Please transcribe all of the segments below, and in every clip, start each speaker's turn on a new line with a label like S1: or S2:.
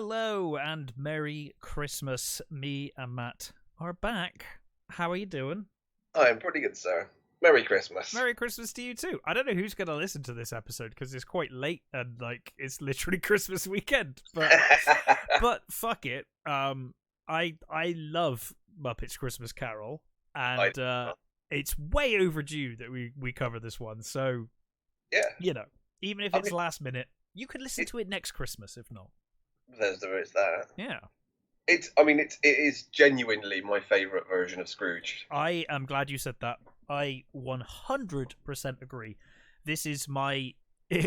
S1: Hello and Merry Christmas. Me and Matt are back. How are you doing?
S2: I'm pretty good, sir. Merry Christmas.
S1: Merry Christmas to you too. I don't know who's going to listen to this episode because it's quite late and it's literally Christmas weekend. But fuck it. I love Muppets Christmas Carol, and it's way overdue that we cover this one. So
S2: yeah,
S1: even if it's last minute, you could listen to it next Christmas if not.
S2: There is that.
S1: Yeah.
S2: It is genuinely my favourite version of Scrooge.
S1: I am glad you said that. I 100% agree. This is my,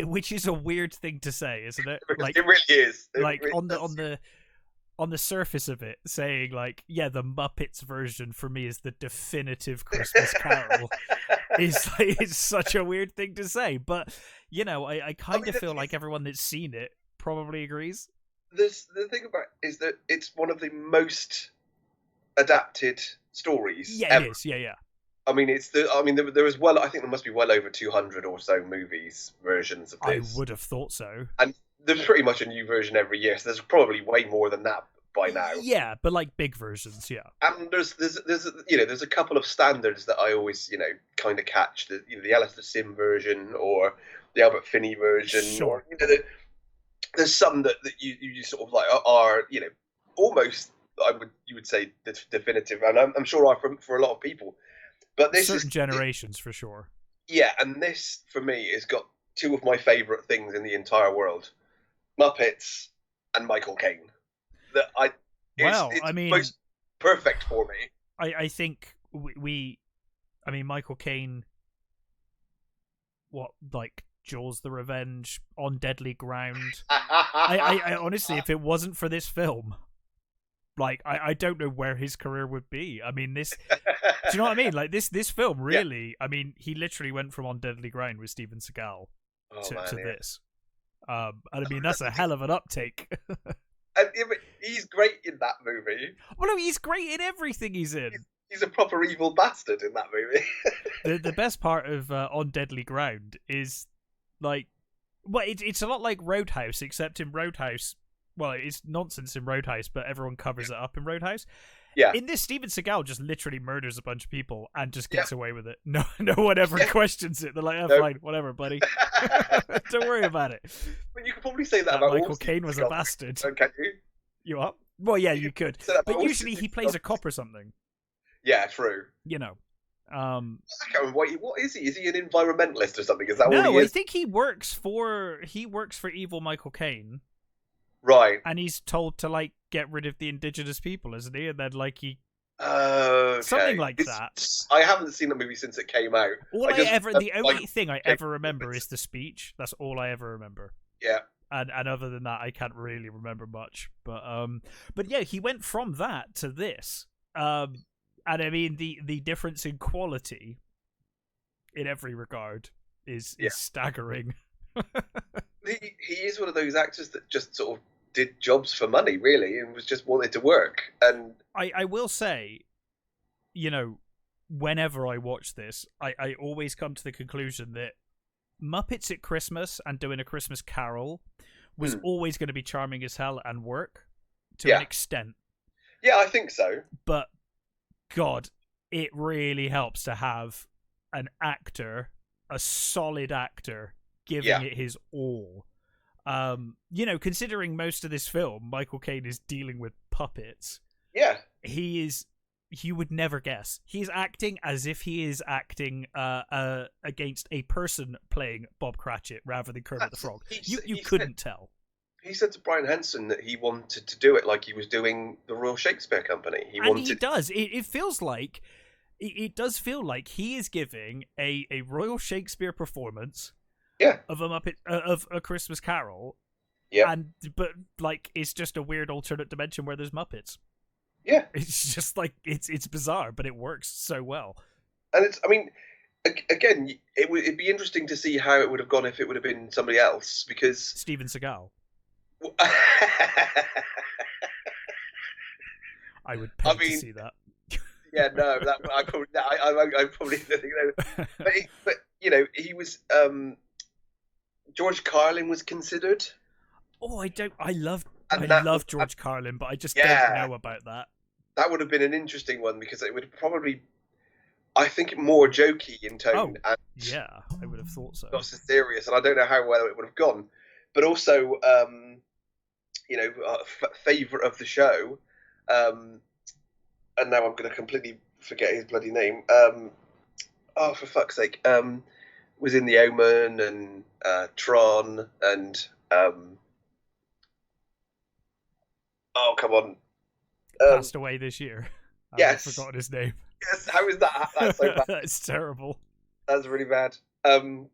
S1: which is a weird thing to say, isn't it?
S2: It really is.
S1: On the surface of it, saying the Muppets version for me is the definitive Christmas Carol. It's such a weird thing to say, but I kind of feel like everyone that's seen it probably agrees.
S2: The thing about it is that it's one of the most adapted stories.
S1: Yeah,
S2: ever.
S1: It is. Yeah.
S2: I mean, there is I think there must be well over 200 or so versions of this.
S1: I would have thought so.
S2: And there's pretty much a new version every year, so there's probably way more than that by now.
S1: Yeah, but big versions, yeah.
S2: And there's a couple of standards that I always kind of catch. The Alistair Sim version or the Albert Finney version.
S1: Sure.
S2: Or, there's some that you sort of are almost you would say definitive, and I'm sure are for a lot of people. But this
S1: certain generations for sure.
S2: Yeah, and this for me has got two of my favourite things in the entire world: Muppets and Michael Caine. It's most perfect for me.
S1: I think Michael Caine. What Jaws the Revenge, On Deadly Ground. I honestly, if it wasn't for this film, I don't know where his career would be. I mean, this. Do you know what I mean? This film really. Yeah. I mean, he literally went from On Deadly Ground with Steven Seagal to this. And I mean, that's a hell of an uptake.
S2: And he's great in that movie.
S1: Well, no, he's great in everything he's in.
S2: He's a proper evil bastard in that movie.
S1: The best part of On Deadly Ground is it's a lot like Roadhouse, except in Roadhouse, it's nonsense in Roadhouse, but everyone covers it up in Roadhouse.
S2: Yeah.
S1: In this, Steven Seagal just literally murders a bunch of people and just gets away with it. No one ever questions it. They're like, fine, whatever, buddy. Don't worry about it.
S2: But you could probably say that about
S1: Michael Caine was a bastard.
S2: Can't you?
S1: You what? Well, yeah, you could. But usually he plays a cop or something.
S2: Yeah, true.
S1: I
S2: can't remember what is he? Is he an environmentalist or something? Is that what he is?
S1: No, I think he works for evil Michael Caine.
S2: Right.
S1: And he's told to get rid of the indigenous people, isn't he? And then he
S2: okay.
S1: something like that.
S2: I haven't seen the movie since it came out.
S1: The only thing I ever remember is the speech. That's all I ever remember.
S2: Yeah.
S1: And other than that, I can't really remember much. But yeah, he went from that to this. And I mean, the difference in quality in every regard is staggering.
S2: He is one of those actors that just sort of did jobs for money, really, and was just wanted to work. And
S1: I will say, whenever I watch this, I always come to the conclusion that Muppets at Christmas and doing a Christmas Carol was always going to be charming as hell and work to an extent.
S2: Yeah, I think so.
S1: But God, it really helps to have an actor, a solid actor, giving it his all. Considering most of this film, Michael Caine is dealing with puppets.
S2: Yeah.
S1: You would never guess. He's acting as if he is acting against a person playing Bob Cratchit rather than Kermit the Frog. You couldn't tell.
S2: He said to Brian Henson that he wanted to do it like he was doing the Royal Shakespeare Company. He
S1: does. It feels like it does feel like he is giving a Royal Shakespeare performance.
S2: Yeah.
S1: Of a Muppet of a Christmas Carol.
S2: Yeah.
S1: But it's just a weird alternate dimension where there's Muppets.
S2: Yeah.
S1: It's just it's bizarre, but it works so well.
S2: And again, it'd be interesting to see how it would have gone if it would have been somebody else, because
S1: Steven Seagal. I would pay to see that.
S2: Yeah, no, I probably don't think that. But he was. George Carlin was considered.
S1: Oh, I love I love George Carlin, but I just don't know about that.
S2: That would have been an interesting one because it would probably, I think, more jokey in tone.
S1: Oh, and yeah, I would have thought so.
S2: Not so serious, and I don't know how well it would have gone. But also, favourite of the show, and now I'm going to completely forget his bloody name. Oh, for fuck's sake. Was in The Omen and Tron and oh, come on.
S1: Passed away this year.
S2: Yes.
S1: I've forgotten his name.
S2: Yes, how is that? That's so bad.
S1: That's terrible.
S2: That's really bad.
S1: And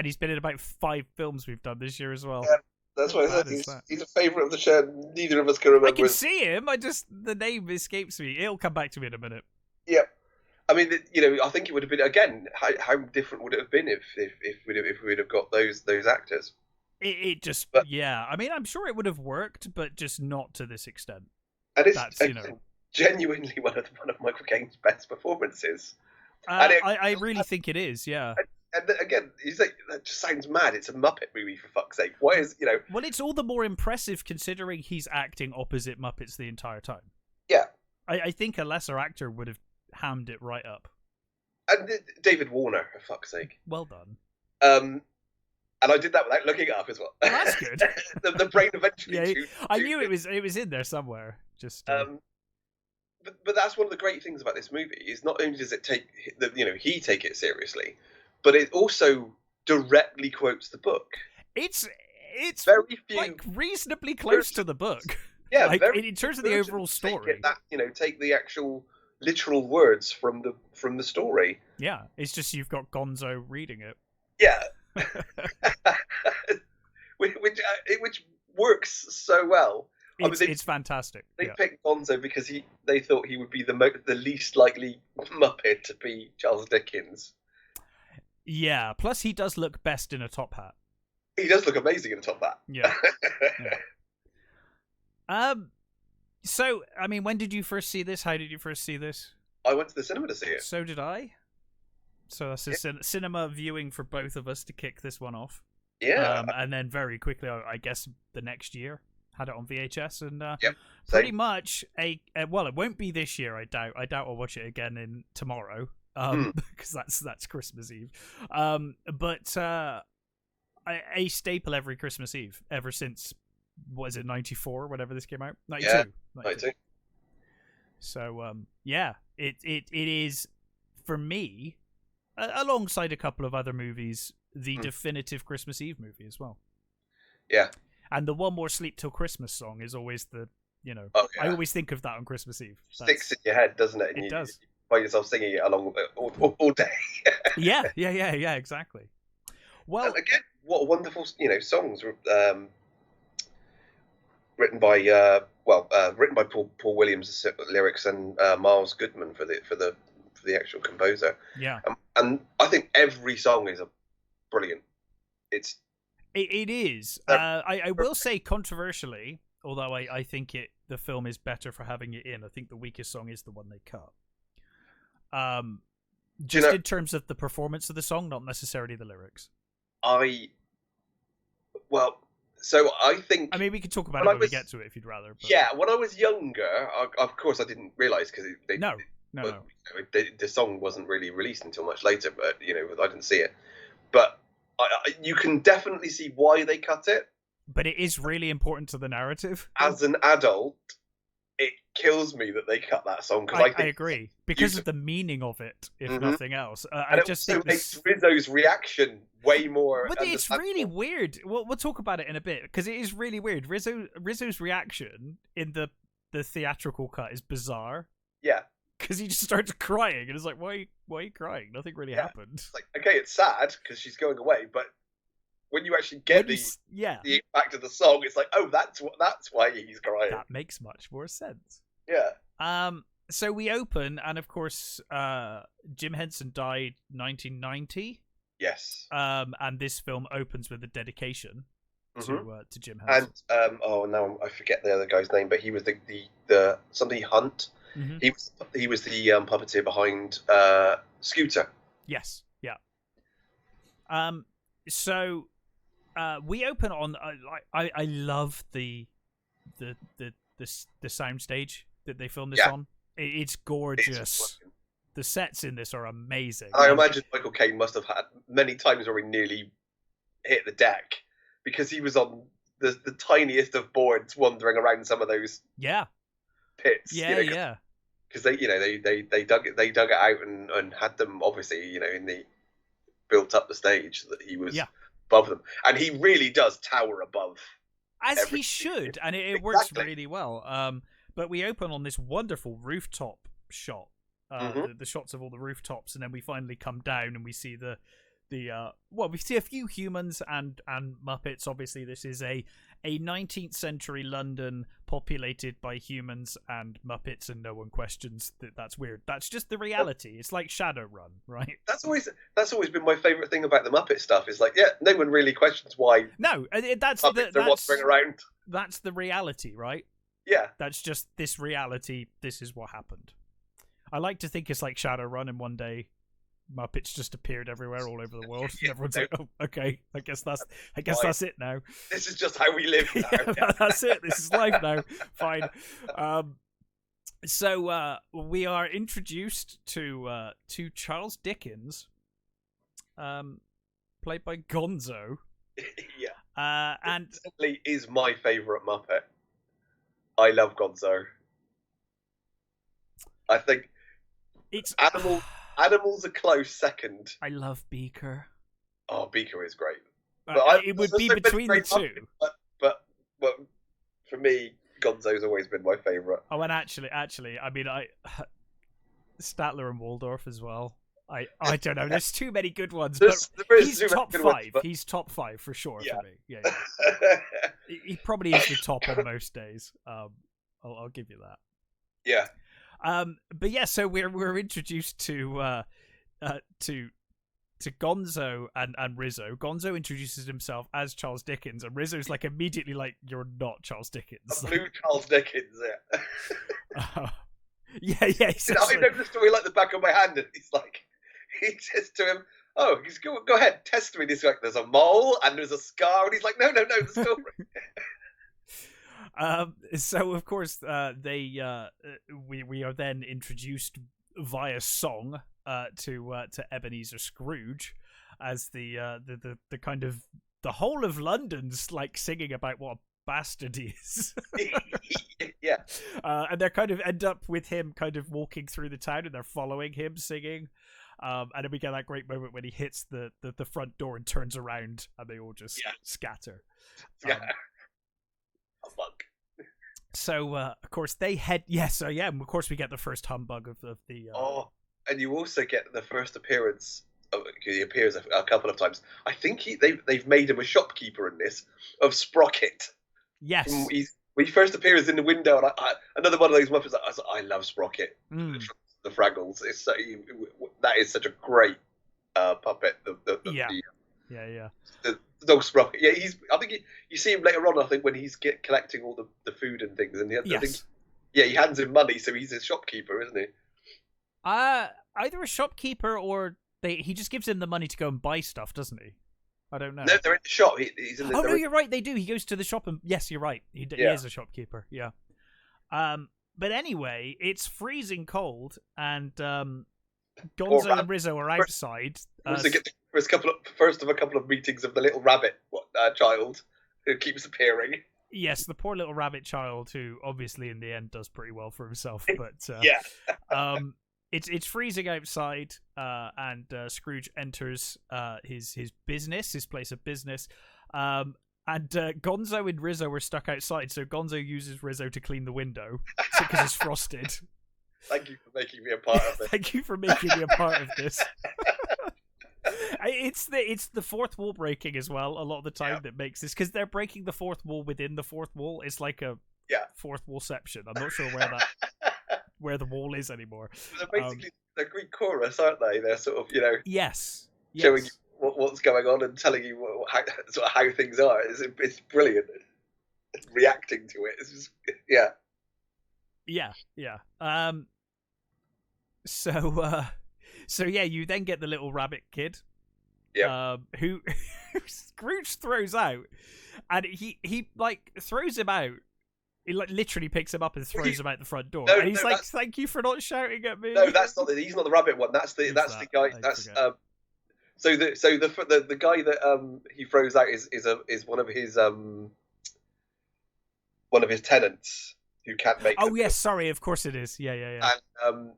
S1: he's been in about 5 films we've done this year as well.
S2: Yeah, that's why I said he's a favourite of the show. Neither of us can remember.
S1: I can see him. The name escapes me. It'll come back to me in a minute.
S2: Yeah. I mean, I think it would have been, again, how different would it have been if we'd have got those actors?
S1: Yeah. I mean, I'm sure it would have worked, but just not to this extent.
S2: And it's genuinely one of Michael Caine's best performances.
S1: I really think it is, yeah.
S2: And again, he's like, that just sounds mad. It's a Muppet movie, for fuck's sake. Why is,
S1: Well, it's all the more impressive considering he's acting opposite Muppets the entire time.
S2: Yeah.
S1: I think a lesser actor would have hammed it right up.
S2: And David Warner, for fuck's sake.
S1: Well done.
S2: And I did that without looking it up as well.
S1: Well, that's good.
S2: the brain eventually.
S1: Yeah, I knew it was in there somewhere. Just.
S2: But that's one of the great things about this movie is not only does it take he take it seriously, but it also directly quotes the book.
S1: It's
S2: very few,
S1: like reasonably close to the book.
S2: Yeah,
S1: like, in terms of the overall story.
S2: Take the actual literal words from the story.
S1: Yeah, it's just you've got Gonzo reading it.
S2: Yeah, which works so well.
S1: It's fantastic.
S2: They picked Gonzo because they thought he would be the least likely Muppet to be Charles Dickens.
S1: Yeah, plus he does look best in a top hat.
S2: He does look amazing in a top hat.
S1: Yeah. So, I mean, when did you first see this? How did you first see this?
S2: I went to the cinema to see it.
S1: So did I. So that's a cinema viewing for both of us to kick this one off.
S2: Yeah.
S1: And then very quickly, I guess the next year, had it on VHS, and
S2: pretty
S1: much well, it won't be this year. I doubt I'll watch it again tomorrow, because that's Christmas Eve. But a staple every Christmas Eve ever since, what is it, 94, whenever this came out? 92.
S2: Yeah, 92.
S1: So it is, for me, alongside a couple of other movies, the definitive Christmas Eve movie as well.
S2: Yeah.
S1: And the One More Sleep Till Christmas song is always I always think of that on Christmas Eve.
S2: Sticks in your head, doesn't it? And
S1: it does.
S2: You find yourself singing it along all day.
S1: yeah, exactly. Well,
S2: and again, what wonderful, songs written by Paul Williams' lyrics and Miles Goodman for the actual composer.
S1: Yeah.
S2: And I think every song is brilliant.
S1: It is. I will say, controversially, although I think the film is better for having it in, I think the weakest song is the one they cut. In terms of the performance of the song, not necessarily the lyrics.
S2: I think...
S1: I mean, we can talk about it when we get to it if you'd rather. But...
S2: Yeah, when I was younger, of course I didn't realise, because
S1: No.
S2: The song wasn't really released until much later, but, I didn't see it. But you can definitely see why they cut it.
S1: But it is really important to the narrative.
S2: As an adult, it kills me that they cut that song.
S1: I agree. Because of the meaning of it, if nothing else. I just think
S2: makes Rizzo's reaction way more...
S1: But it's really weird. We'll talk about it in a bit, because it is really weird. Rizzo's reaction in the theatrical cut is bizarre.
S2: Yeah.
S1: Because he just starts crying, and it's like, why are you crying? Nothing really happened.
S2: It's like, okay, it's sad because she's going away, but when you actually get the impact of the song, it's like, oh, that's why he's crying.
S1: That makes much more sense.
S2: Yeah.
S1: So we open, and of course, Jim Henson died 1990.
S2: Yes.
S1: And this film opens with a dedication to Jim Henson.
S2: And now I forget the other guy's name, but he was the somebody Hunt. Mm-hmm. He was the puppeteer behind Scooter.
S1: Yes, yeah. So we open on. I love the the soundstage that they filmed this
S2: Yeah.
S1: on. It's
S2: It's
S1: gorgeous. The sets in this are amazing.
S2: I imagine Michael Caine must have had many times where he nearly hit the deck because he was on the tiniest of boards wandering around some of those
S1: Yeah,
S2: pits.
S1: yeah, yeah.
S2: Because they dug it out and had them obviously in the built up the stage so that he was above them, and he really does tower above.
S1: As
S2: everything.
S1: He should, and it works
S2: Exactly.
S1: really well. But we open on this wonderful rooftop shot. The shots of all the rooftops, and then we finally come down and we see we see a few humans and Muppets. Obviously, this is a 19th century London populated by humans and Muppets, and no one questions that's weird. That's just the reality. It's like Shadowrun, right?
S2: That's always been my favourite thing about the Muppet stuff. Is like, no one really questions why.
S1: No, that's
S2: Muppets are wandering around.
S1: That's the reality, right?
S2: Yeah,
S1: that's just this reality. This is what happened. I like to think it's like Shadowrun, and one day Muppets just appeared everywhere, all over the world. And everyone's like, "Oh, okay, I guess that's it now.
S2: This is just how we live now."
S1: Yeah, that's it. This is life now. Fine. So we are introduced to Charles Dickens, played by Gonzo.
S2: Yeah,
S1: and
S2: definitely is my favourite Muppet. I love Gonzo. I think
S1: it's
S2: Animals a close second.
S1: I love Beaker.
S2: Oh, Beaker is great. But
S1: it would be between the two.
S2: But for me, Gonzo's always been my favourite.
S1: Oh, and actually, I mean, Statler and Waldorf as well. I don't know. There's too many good ones, but he's top 5. He's top 5 for sure for me. Yeah. He probably is the top on most days. I'll give you that.
S2: Yeah.
S1: But yeah, so we're introduced to Gonzo and Rizzo. Gonzo introduces himself as Charles Dickens, and Rizzo's like immediately like, "You're not Charles Dickens."
S2: A blue Charles Dickens,
S1: yeah. Yeah.
S2: I know the story like the back of my hand, and he says to him, "Oh, go ahead, test me." He's like, "There's a mole and there's a scar," and he's like, "No, the story."
S1: So of course, we are then introduced via song to Ebenezer Scrooge as the kind of the whole of London's like singing about what a bastard he is.
S2: Yeah.
S1: And they kind of end up with him kind of walking through the town, and they're following him singing. And then we get that great moment when he hits the front door and turns around, and they all just scatter.
S2: Yeah. Oh, fuck.
S1: So of course they head. Of course we get the first humbug of the.
S2: And you also get the first appearance. He appears a couple of times. I think they've made him a shopkeeper in this of Sprocket.
S1: Yes.
S2: When he first appears in the window, and another one of those Muppets. I love Sprocket. The Fraggles. That is such a great puppet. The dog Sprocket. Yeah, I think you see him later on. I think when he's collecting all the food and things, and he hands him money, so he's a shopkeeper, isn't he?
S1: Either a shopkeeper or he just gives him the money to go and buy stuff, doesn't he? I don't know.
S2: No, they're in the shop. He's in the.
S1: Oh no, you're right. They do. He goes to the shop and yes, you're right. He is a shopkeeper. Yeah. But anyway, it's freezing cold, and Gonzo and Rizzo are outside.
S2: Rizzo gets the first of a couple of meetings of the little rabbit child who keeps appearing.
S1: Yes, the poor little rabbit child who obviously in the end does pretty well for himself. But it's freezing outside, and Scrooge enters his business, his place of business. And Gonzo and Rizzo were stuck outside, so Gonzo uses Rizzo to clean the window because it's frosted.
S2: Thank you for making me a part of this.
S1: Thank you for making me a part of this. It's the fourth wall breaking as well a lot of the time that makes this, because they're breaking the fourth wall within the fourth wall. It's like a fourth wallception. I'm not sure where the wall is anymore.
S2: They're basically the Greek chorus, aren't they? They're sort of
S1: yes
S2: showing you what's going on and telling you how things are. It's brilliant. Reacting to it. It's just So you then get the little rabbit kid, who Scrooge throws out, and he like throws him out
S1: He like literally picks him up and throws him out the front door,
S2: No,
S1: and he's
S2: no,
S1: like, "Thank you for not shouting at me."
S2: No, that's not. He's not the rabbit one. That's the guy. That's So the guy that he throws out is one of his tenants who can't make.
S1: Oh yes, sorry. Of course it is. Yeah.
S2: And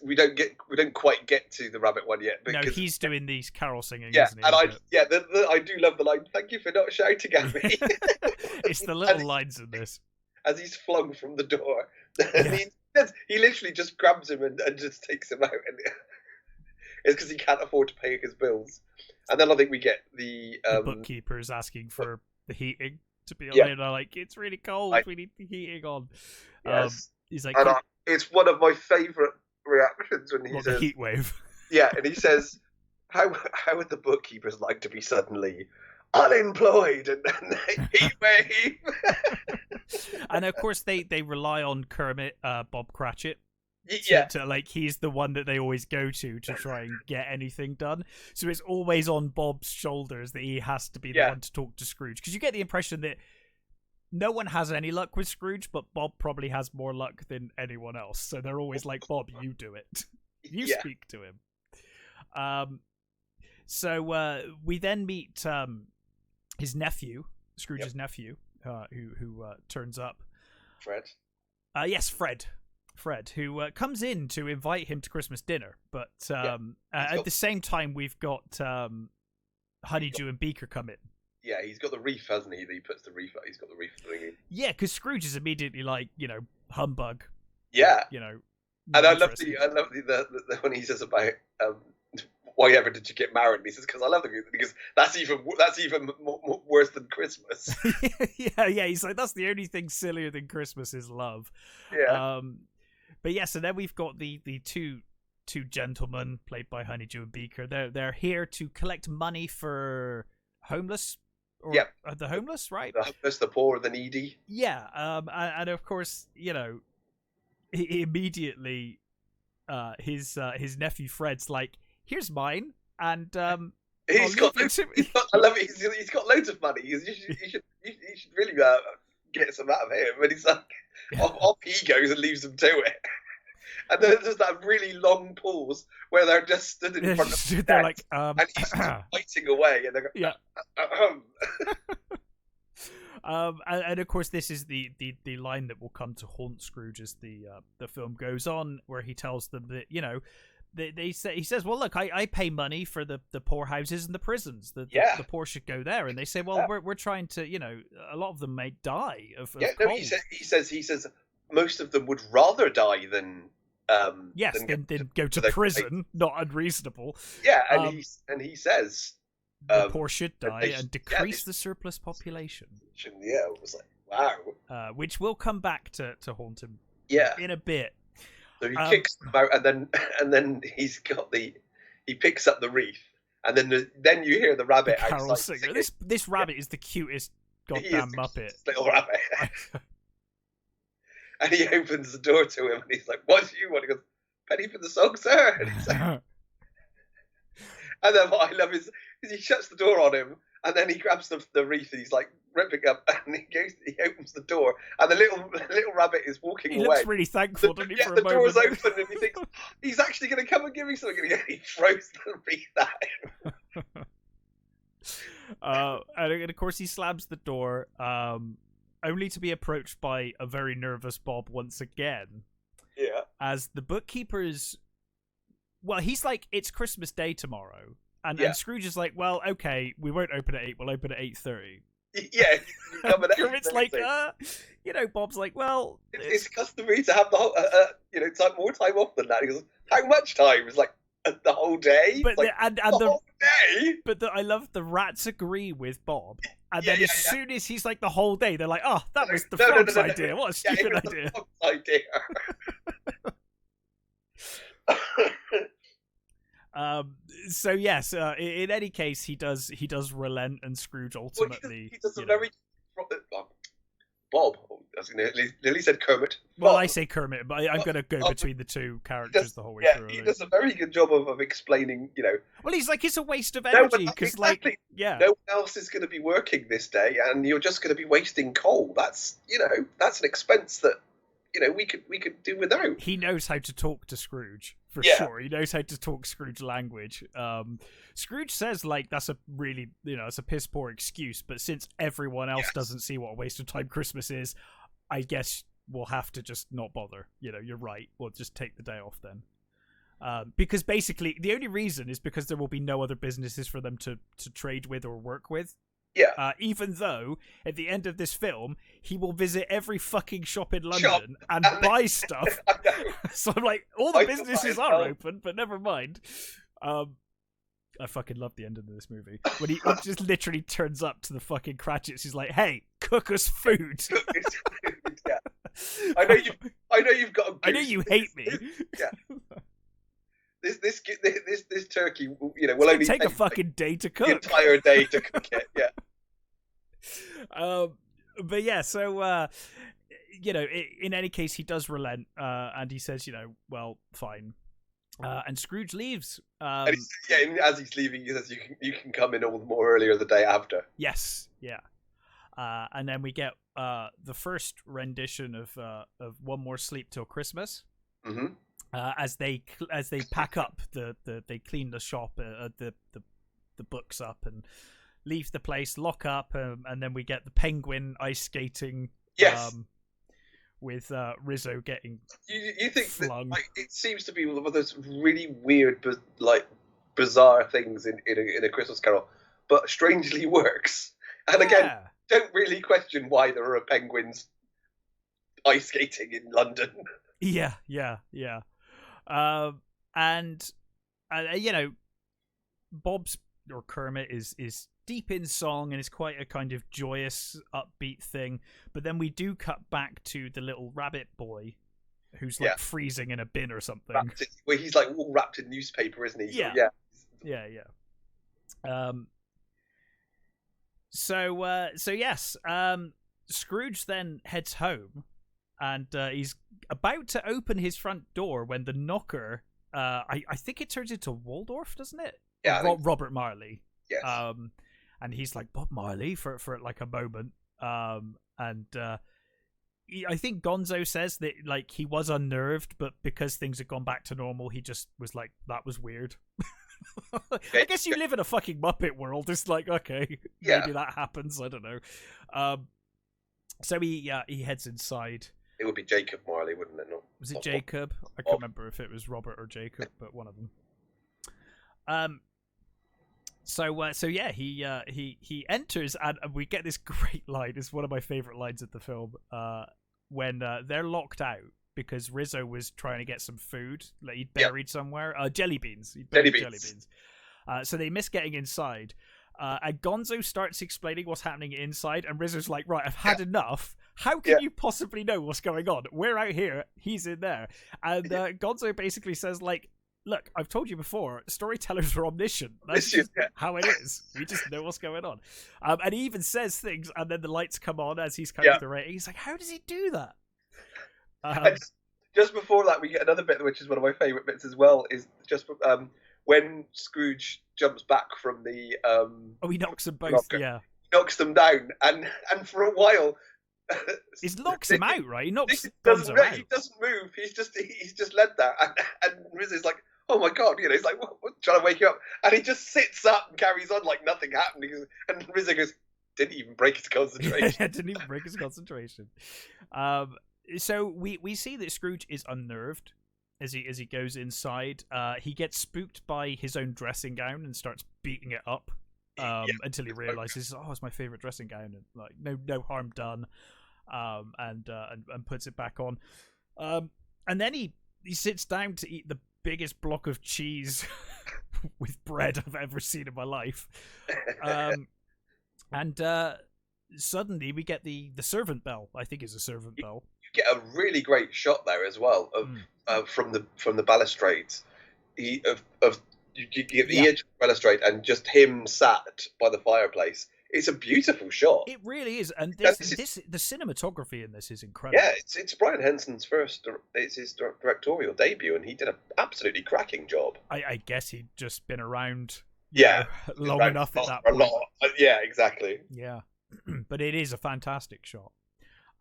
S2: we don't quite get to the rabbit one yet.
S1: No, he's doing these carol singing.
S2: Yeah,
S1: isn't he?
S2: and I do love the line. Thank you for not shouting at me.
S1: It's the little lines in this.
S2: As he's flung from the door, he literally just grabs him and just takes him out, and it's because he can't afford to pay his bills. And then I think we get the
S1: bookkeeper is asking for the heating to be on.
S2: Yeah.
S1: And like, it's really cold. We need the heating on.
S2: Yes.
S1: He's like,
S2: it's one of my favourite reactions when he says,
S1: the heat wave.
S2: Yeah, and he says, "How would the bookkeepers like to be suddenly unemployed and heat wave?"
S1: And of course they rely on Kermit, Bob Cratchit. To like, he's the one that they always go to try and get anything done. So it's always on Bob's shoulders that he has to be the one to talk to Scrooge, because you get the impression that no one has any luck with Scrooge, but Bob probably has more luck than anyone else. So they're always like, "Bob, you do it. You speak to him." So we then meet his nephew, Scrooge's nephew, who turns up.
S2: Fred.
S1: Yes, Fred, who comes in to invite him to Christmas dinner. But at the same time, we've got Honeydew and Beaker come in.
S2: Yeah, he's got the reef, hasn't he? He puts the reef. He's got the reef thing in.
S1: Yeah, because Scrooge is immediately like, humbug.
S2: Yeah,
S1: And
S2: I love the when he says about why ever did you get married? And he says, because I love them, because that's even more worse than Christmas.
S1: yeah. He's like, that's the only thing sillier than Christmas is love.
S2: Yeah.
S1: But yeah, so then we've got the two gentlemen played by Honeydew and Beaker. They're here to collect money for homeless. The homeless, right?
S2: The homeless, the poor, the needy.
S1: Yeah, and of course, he immediately, his nephew Fred's like, "Here's mine," and I love
S2: it. He's got loads of money. You should really get some out of him. And he's like, off he goes and leaves them to it. And then there's that really long pause where they're just stood in front of him.
S1: They're like,
S2: and he's just fighting away. And they're going,
S1: and of course, this is the line that will come to haunt Scrooge as the film goes on, where he tells them that, he says, "Well, look, I pay money for the poor houses and the prisons. The poor should go there." And they say, "Well, we're trying to, a lot of them may die of cold."
S2: No, he says most of them would rather die than
S1: than go to prison. Not unreasonable.
S2: Yeah, and he says
S1: the poor should die and decrease the surplus population.
S2: Yeah, it was like, wow.
S1: Which will come back to haunt him. In a bit.
S2: So he kicks them out, and then he picks up the wreath, and then you hear the rabbit
S1: carol
S2: outside
S1: singer. This rabbit is the cutest goddamn Muppet.
S2: Little rabbit. And he opens the door to him, and he's like, "What do you want?" He goes, "Penny for the song, sir." And he's like, and then what I love is he shuts the door on him, and then he grabs the wreath, and he's like ripping up, and he opens the door, and the little rabbit is walking away.
S1: He looks really thankful, doesn't he? For a moment.
S2: The door's open, and he thinks he's actually going to come and give me something, and he throws the wreath at him.
S1: And of course, he slams the door. Only to be approached by a very nervous Bob once again.
S2: Yeah.
S1: As the bookkeeper's... Well, he's like, "It's Christmas Day tomorrow." And Scrooge is like, "Well, okay, we won't open at 8, we'll open at 8:30.
S2: Yeah.
S1: Kermit's like, Bob's like, "Well...
S2: It's customary to have the whole, more time off than that." He goes, "How much time?" It's like, the whole day?
S1: But
S2: like, the whole day?
S1: But I love the rats agree with Bob. And then as soon as he's like, the whole day, they're like, "Oh, that was the frog's idea. What a stupid idea."
S2: The frog's idea.
S1: So yes, in any case, he does relent, and Scrooge ultimately.
S2: He does a very Bob. was going to nearly said Kermit.
S1: Well,
S2: but,
S1: I say Kermit, but I'm going to go between the two characters the whole way through.
S2: He does a very good job of explaining,
S1: Well, he's like, it's a waste of energy because,
S2: exactly.
S1: yeah,
S2: no one else is going to be working this day, and you're just going to be wasting coal. That's that's an expense that we could do without.
S1: He knows how to talk to Scrooge for sure. He knows how to talk Scrooge language. Scrooge says like that's a really it's a piss poor excuse, but since everyone else doesn't see what a waste of time Christmas is, I guess we'll have to just not bother. You're right. We'll just take the day off then. Because basically the only reason is because there will be no other businesses for them to trade with or work with.
S2: Yeah.
S1: Even though at the end of this film he will visit every fucking shop in London and buy stuff. So I'm like, all the businesses are open, but never mind. I fucking love the end of this movie when he just literally turns up to the fucking Cratchits. He's like, "Hey, cook us food."
S2: Yeah. I know you've got.
S1: I know you hate me.
S2: Yeah. This turkey, will only
S1: take a fucking day to cook.
S2: The entire day to cook it. Yeah.
S1: But yeah, so in any case, he does relent, and he says, well, fine. And Scrooge leaves.
S2: And as he's leaving, he says, "You can come in all the more earlier the day after."
S1: Yes, yeah. And then we get the first rendition of One More Sleep Till Christmas.
S2: Mm-hmm.
S1: As they pack up they clean the shop, the books up and leave the place, lock up, and then we get the penguin ice skating.
S2: Yes.
S1: With Rizzo getting
S2: you think
S1: flung.
S2: That, it seems to be one of those really weird bizarre things in a Christmas Carol, but strangely works. And again, don't really question why there are penguins ice skating in London.
S1: Yeah. And Bob's or Kermit is deep in song, and it's quite a kind of joyous, upbeat thing. But then we do cut back to the little rabbit boy who's like freezing in a bin or something.
S2: Where he's like all wrapped in newspaper, isn't he?
S1: Yeah.
S2: Yeah.
S1: So yes. Scrooge then heads home, and he's about to open his front door when the knocker. I think it turns into Waldorf, doesn't it?
S2: Yeah.
S1: Robert Marley.
S2: Yes.
S1: And he's like, Bob Marley for like a moment. I think Gonzo says that like he was unnerved, but because things had gone back to normal, he just was like, that was weird. I guess you live in a fucking Muppet world. It's like, okay, maybe that happens. I don't know. So he heads inside. It
S2: would be Jacob Marley, wouldn't it? Not
S1: was it Jacob? I can't remember if it was Robert or Jacob, but one of them. So yeah, he enters, and we get this great line. It's one of my favorite lines of the film. When they're locked out because Rizzo was trying to get some food that he'd buried somewhere. Jelly beans. Jelly beans. So they miss getting inside. And Gonzo starts explaining what's happening inside, and Rizzo's like, "Right, I've had enough. How can you possibly know what's going on? We're out here, he's in there." And Gonzo basically says, like, "Look, I've told you before, storytellers are omniscient. That's just how it is. We just know what's going on." And he even says things, and then the lights come on as he's coming to the rating. He's like, "How does he do that?"
S2: Just before that, we get another bit, which is one of my favourite bits as well, is just when Scrooge jumps back from the...
S1: he knocks them both,
S2: He knocks them down, and for a while...
S1: He knocks him out, right? He knocks
S2: Gonzo
S1: out.
S2: He doesn't move. He's just led there, and Rizzo's like, "Oh my god!" He's like, what, trying to wake you up, and he just sits up and carries on like nothing happened. And Rizzo goes, "Didn't even break his concentration."
S1: Didn't even break his concentration. So we see that Scrooge is unnerved as he goes inside. He gets spooked by his own dressing gown and starts beating it up until he realizes, "Oh, it's my favorite dressing gown," and like no harm done. And puts it back on. And then he sits down to eat the biggest block of cheese with bread I've ever seen in my life. And suddenly we get the servant bell. I think it's a servant bell.
S2: You get a really great shot there as well of from the balustrades. You get the edge of the balustrade and just him sat by the fireplace it's a beautiful shot.
S1: It really is, and
S2: And
S1: the cinematography in this is incredible.
S2: Yeah, it's Brian Henson's it's his directorial debut, and he did an absolutely cracking job.
S1: I guess he'd just been around,
S2: Yeah,
S1: long enough at that
S2: a
S1: point.
S2: lot. Yeah, exactly.
S1: Yeah, but it is a fantastic shot.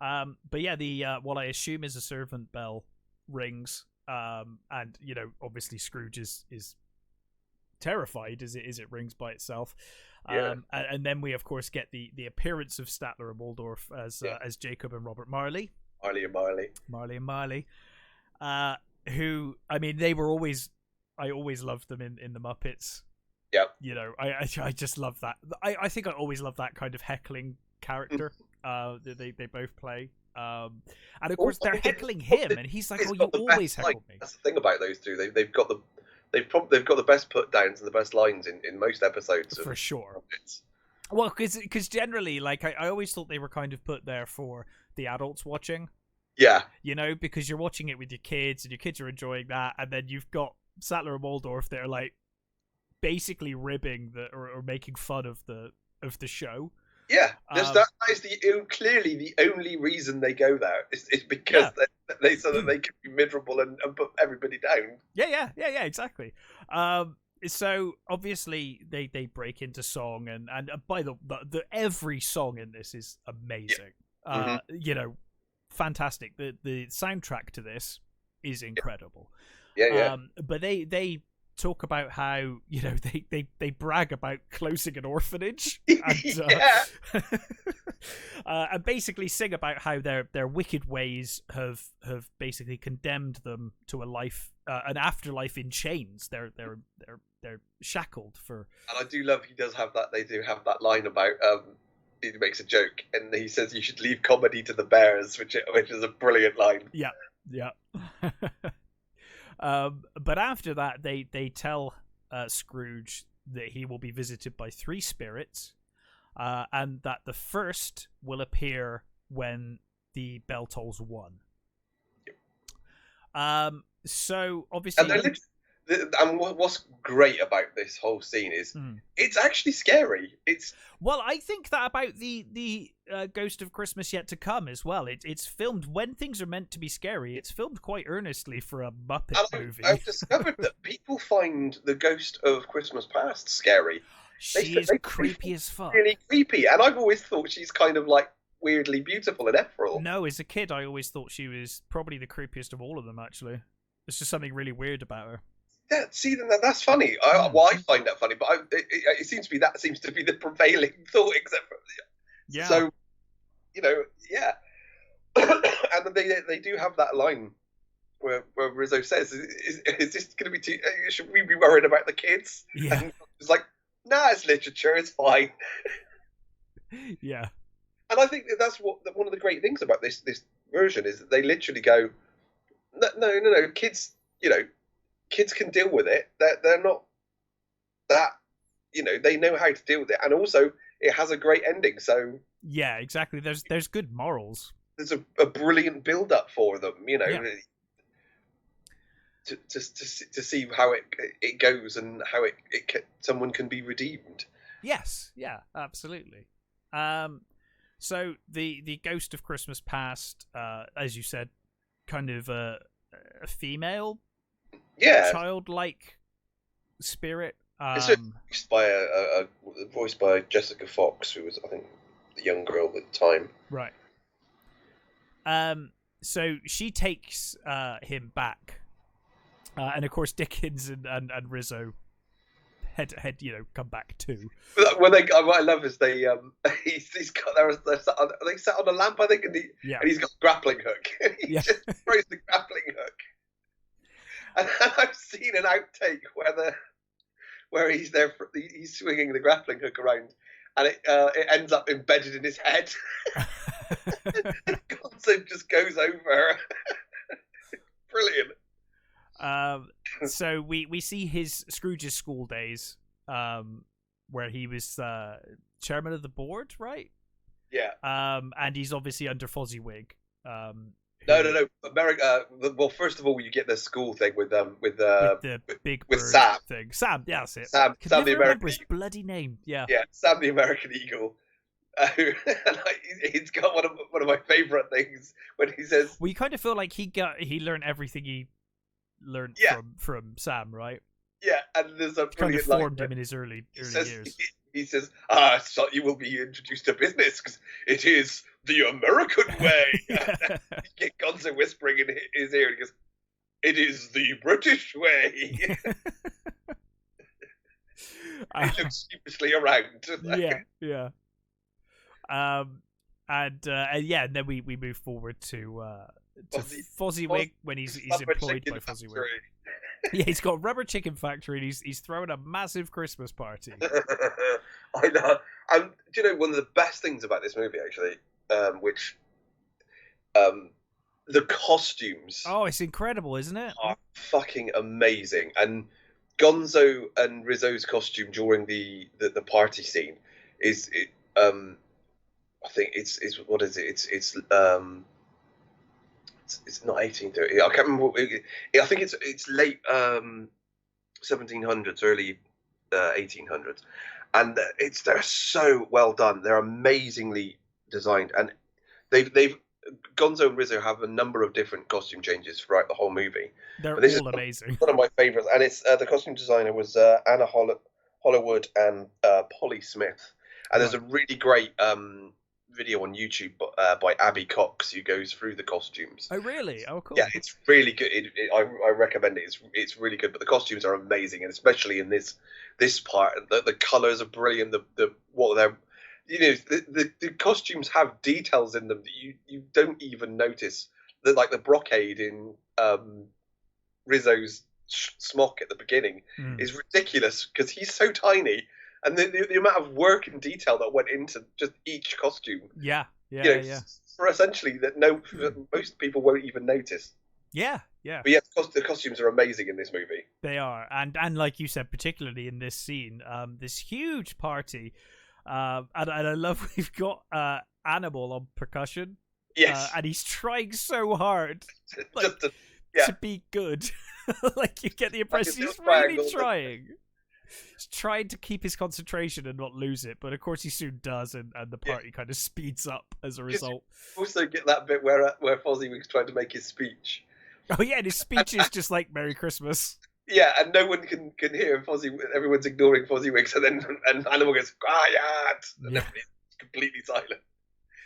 S1: But yeah, the what I assume is a servant bell rings, and obviously Scrooge is terrified as it rings by itself.
S2: Yeah.
S1: And then we of course get the appearance of Statler and Waldorf as Jacob and Robert Marley.
S2: Marley and Marley.
S1: Who, I mean, I always loved them in the Muppets.
S2: Yeah.
S1: I just love that. I think I always love that kind of heckling character that they both play. And of course they're heckling him, and he's like, "Oh, you always heckle me."
S2: That's the thing about those two. They've got the best put downs and the best lines in most episodes.
S1: For sure. Well, because generally, like, I always thought they were kind of put there for the adults watching.
S2: Yeah.
S1: Because you're watching it with your kids, and your kids are enjoying that, and then you've got Sattler and Waldorf that are like basically ribbing or making fun of the show.
S2: Yeah, that is clearly the only reason they go there is because they so that they can be miserable and put everybody down.
S1: Yeah, exactly. So obviously they break into song, and by the every song in this is amazing. Yeah. Fantastic. The soundtrack to this is incredible.
S2: Yeah.
S1: But they talk about how they brag about closing an orphanage and, and basically sing about how their wicked ways have basically condemned them to a life, an afterlife in chains. They're shackled for. And
S2: I do love he does have that. They do have that line about he makes a joke and he says you should leave comedy to the bears, which is a brilliant line.
S1: Yeah. But after that, they tell Scrooge that he will be visited by 3 spirits, and that the first will appear when the bell tolls 1. So obviously,
S2: and what's great about this whole scene is it's actually scary.
S1: Well, I think that about the Ghost of Christmas Yet to Come as well. It's filmed when things are meant to be scary. It's filmed quite earnestly for a Muppet movie.
S2: I've discovered that people find the Ghost of Christmas Past scary.
S1: She's creepy as fuck.
S2: Really creepy, and I've always thought she's kind of like weirdly beautiful and ethereal.
S1: No, as a kid, I always thought she was probably the creepiest of all of them. Actually, there's just something really weird about her.
S2: Yeah, see, that's funny. I find that funny, but it seems to be the prevailing thought, except for So, yeah. And they do have that line where Rizzo says, "Is this going to be too? Should we be worried about the kids?"
S1: Yeah.
S2: And it's like, nah, it's literature. It's fine.
S1: Yeah.
S2: And I think that's one of the great things about this version is that they literally go, no, kids, kids can deal with it. They're not that, they know how to deal with it. And also, it has a great ending. So
S1: yeah, exactly. There's good morals.
S2: There's a brilliant build-up for them, to see how it goes and how someone can be redeemed.
S1: Yes, yeah, absolutely. So the Ghost of Christmas Past, as you said, kind of a female.
S2: Yeah,
S1: childlike spirit.
S2: It's voiced by Jessica Fox, who was, I think, the young girl at the time.
S1: Right. So she takes him back, and of course Dickens and Rizzo head come back too.
S2: What I love is they he's got they sat on a lamp, I think, and he's got a grappling hook. He just throws the grappling hook. And I've seen an outtake where he's he's swinging the grappling hook around, and it ends up embedded in his head. The concept just goes over. Brilliant.
S1: So we see Scrooge's school days, where he was chairman of the board, right?
S2: Yeah.
S1: And he's obviously under Fozziwig,
S2: No. America. Well, first of all, you get the school thing with
S1: the big
S2: with
S1: bird
S2: Sam.
S1: thing. Sam, yeah, that's it.
S2: Sam
S1: Can
S2: the
S1: never remember
S2: American
S1: his bloody name. Yeah.
S2: Yeah, Sam the American Eagle. And he's got one of my favourite things when he says,
S1: "We kind of feel like he learned everything he learned from Sam, right?
S2: Yeah, and there's a
S1: kind of
S2: brilliant
S1: formed
S2: line
S1: him in his early
S2: says,
S1: years.
S2: He says, so you will be introduced to business because it is the American way."
S1: Yeah.
S2: You get Gonzo whispering in his ear, and he goes, "It is the British way." He looks sheepishly around.
S1: Yeah. And then we move forward to Fozziwig when he's employed by Fozziwig. Yeah, he's got a rubber chicken factory, and he's throwing a massive Christmas party.
S2: I know. And do you know one of the best things about this movie, actually, the costumes.
S1: Oh, it's incredible, isn't it?
S2: Are fucking amazing. And Gonzo and Rizzo's costume during the party scene is I think it's what is it? It's not 1830. I can't remember. I think it's late 1700s, early 1800s, and they're so well done. They're amazingly designed, and they've Gonzo and Rizzo have a number of different costume changes throughout the whole movie.
S1: They're all amazing.
S2: One of my favorites, and it's the costume designer was Anna Hollowood and Polly Smith, and there's a really great video on YouTube by Abby Cox who goes through the costumes.
S1: Oh, really? Oh, cool.
S2: Yeah, it's really good. I recommend it. It's really good. But the costumes are amazing, and especially in this part, the colors are brilliant. The what they're, the costumes have details in them that you don't even notice. Like the brocade in Rizzo's smock at the beginning is ridiculous because he's so tiny. And the amount of work and detail that went into just each costume.
S1: Yeah.
S2: For essentially that most people won't even notice.
S1: Yeah.
S2: But yeah, the costumes are amazing in this movie.
S1: They are, and like you said, particularly in this scene, this huge party, and I love we've got Animal on percussion.
S2: Yes.
S1: And he's trying so hard, to be good. Like you get the impression he's really trying. He's trying to keep his concentration and not lose it, but of course he soon does, and the party kind of speeds up as a result.
S2: You also get that bit where Fozziwig's trying to make his speech.
S1: Oh yeah, and his speech is just like "Merry Christmas."
S2: Yeah, and no one can hear Fozziwig. Everyone's ignoring Fozziwig, so then Animal goes quiet, and everybody's completely silent.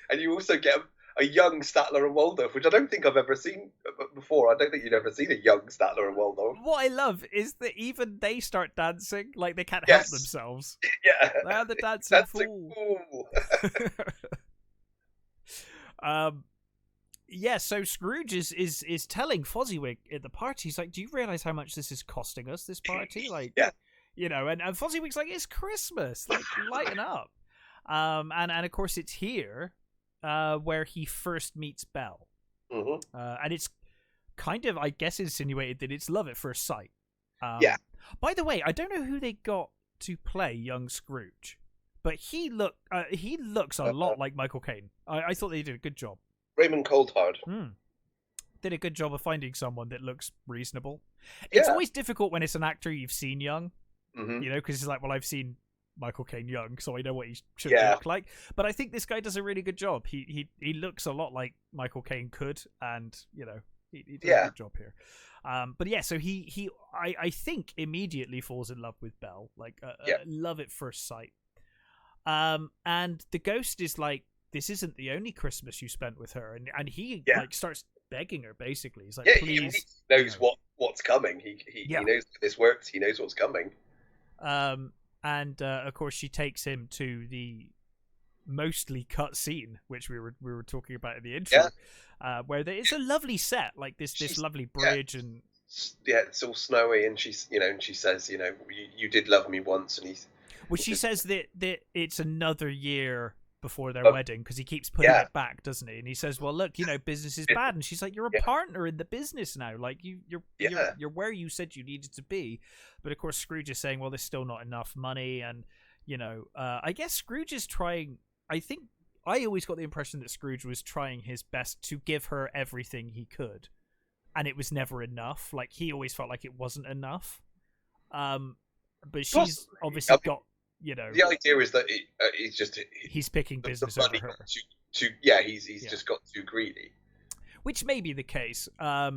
S2: And you also get a young Statler and Waldorf, which I don't think I've ever seen before. I don't think you've ever seen a young Statler and Waldorf.
S1: What I love is that even they start dancing, like they can't help themselves.
S2: Yeah.
S1: They're the dancing fool. Yeah, so Scrooge is telling Fozziwig at the party, he's like, do you realise how much this is costing us, this party? Like, and Fozziwig's like, it's Christmas, like, lighten up. And of course it's here where he first meets Belle.
S2: Mm-hmm.
S1: And it's kind of, I guess, insinuated that it's love at first sight. By the way, I don't know who they got to play young Scrooge, but he looks a lot like Michael Caine. I thought they did a good job.
S2: Raymond Coulthard.
S1: Did a good job of finding someone that looks reasonable. It's always difficult when it's an actor you've seen young, because it's like, well, I've seen Michael Caine young, so I know what he should look like. But I think this guy does a really good job. He looks a lot like Michael Caine could, and he does a good job here. But yeah, so I think immediately falls in love with Belle, like love at first sight. And the ghost is like, this isn't the only Christmas you spent with her, and he like starts begging her basically. He's like, please.
S2: He knows what's coming. He knows this works. He knows what's coming. And
S1: of course she takes him to the mostly cut scene, which we were talking about in the intro, where there is a lovely set, like this lovely bridge, and
S2: it's all snowy, and she's and she says, you did love me once, and
S1: she says that it's another year before their wedding, because he keeps putting it back, doesn't he? And he says, well, look, business is bad, and she's like, you're a partner in the business now, like you're where you said you needed to be. But of course Scrooge is saying, well, there's still not enough money, and I guess Scrooge is trying, I think I always got the impression that Scrooge was trying his best to give her everything he could, and it was never enough. Like, he always felt like it wasn't enough. But she's obviously got, you know,
S2: the idea is that
S1: he's picking business over her.
S2: He's just got too greedy,
S1: which may be the case. I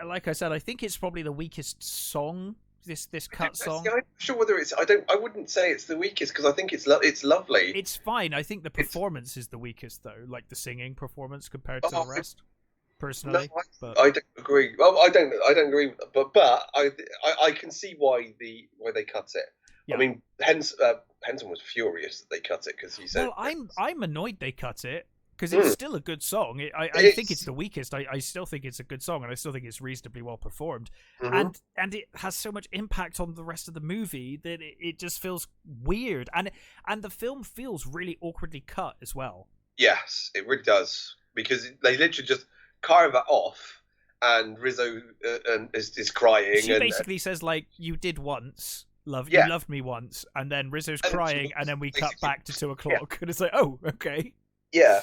S1: like I said, I think it's probably the weakest song. This cut song.
S2: I'm not sure whether it's. I wouldn't say it's the weakest because I think it's lovely.
S1: It's fine. I think the performance is the weakest though, like the singing performance compared to the rest. Personally,
S2: I don't agree. Well, I don't agree. But I can see why they cut it. Yeah. I mean, Henson was furious that they cut it because he said.
S1: Well, I'm annoyed they cut it. Because it's still a good song. I think it's the weakest. I still think it's a good song, and I still think it's reasonably well performed. Mm-hmm. And it has so much impact on the rest of the movie that it just feels weird. And the film feels really awkwardly cut as well.
S2: Yes, it really does. Because they literally just carve it off, and Rizzo is crying.
S1: She basically says, like, you did once. You loved me once. And then Rizzo's crying, and then we cut back to 2 o'clock. And it's like, oh, okay.
S2: Yeah.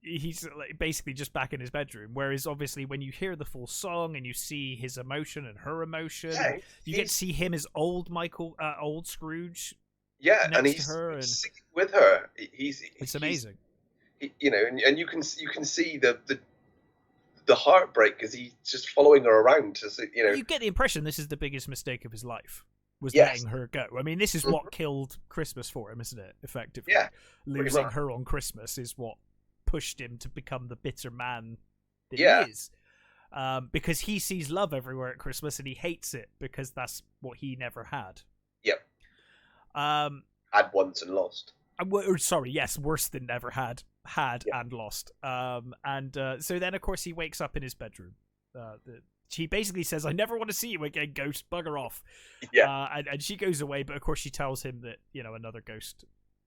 S1: He's basically just back in his bedroom. Whereas obviously when you hear the full song and you see his emotion and her emotion, you get to see him as old Scrooge.
S2: Yeah,
S1: next
S2: and he's
S1: to her and
S2: singing with her.
S1: It's amazing.
S2: And you can see the heartbreak because he's just following her around.
S1: You get the impression this is the biggest mistake of his life. Was letting her go. I mean, this is what killed Christmas for him, isn't it? Effectively, losing her on Christmas is what pushed him to become the bitter man that he is. Because he sees love everywhere at Christmas and he hates it because that's what he never had.
S2: Yep. Had once and lost.
S1: Worse than never had and lost. So then, of course, he wakes up in his bedroom. She basically says, I never want to see you again, ghost, bugger off.
S2: Yeah.
S1: And she goes away, but of course she tells him that, you know, another ghost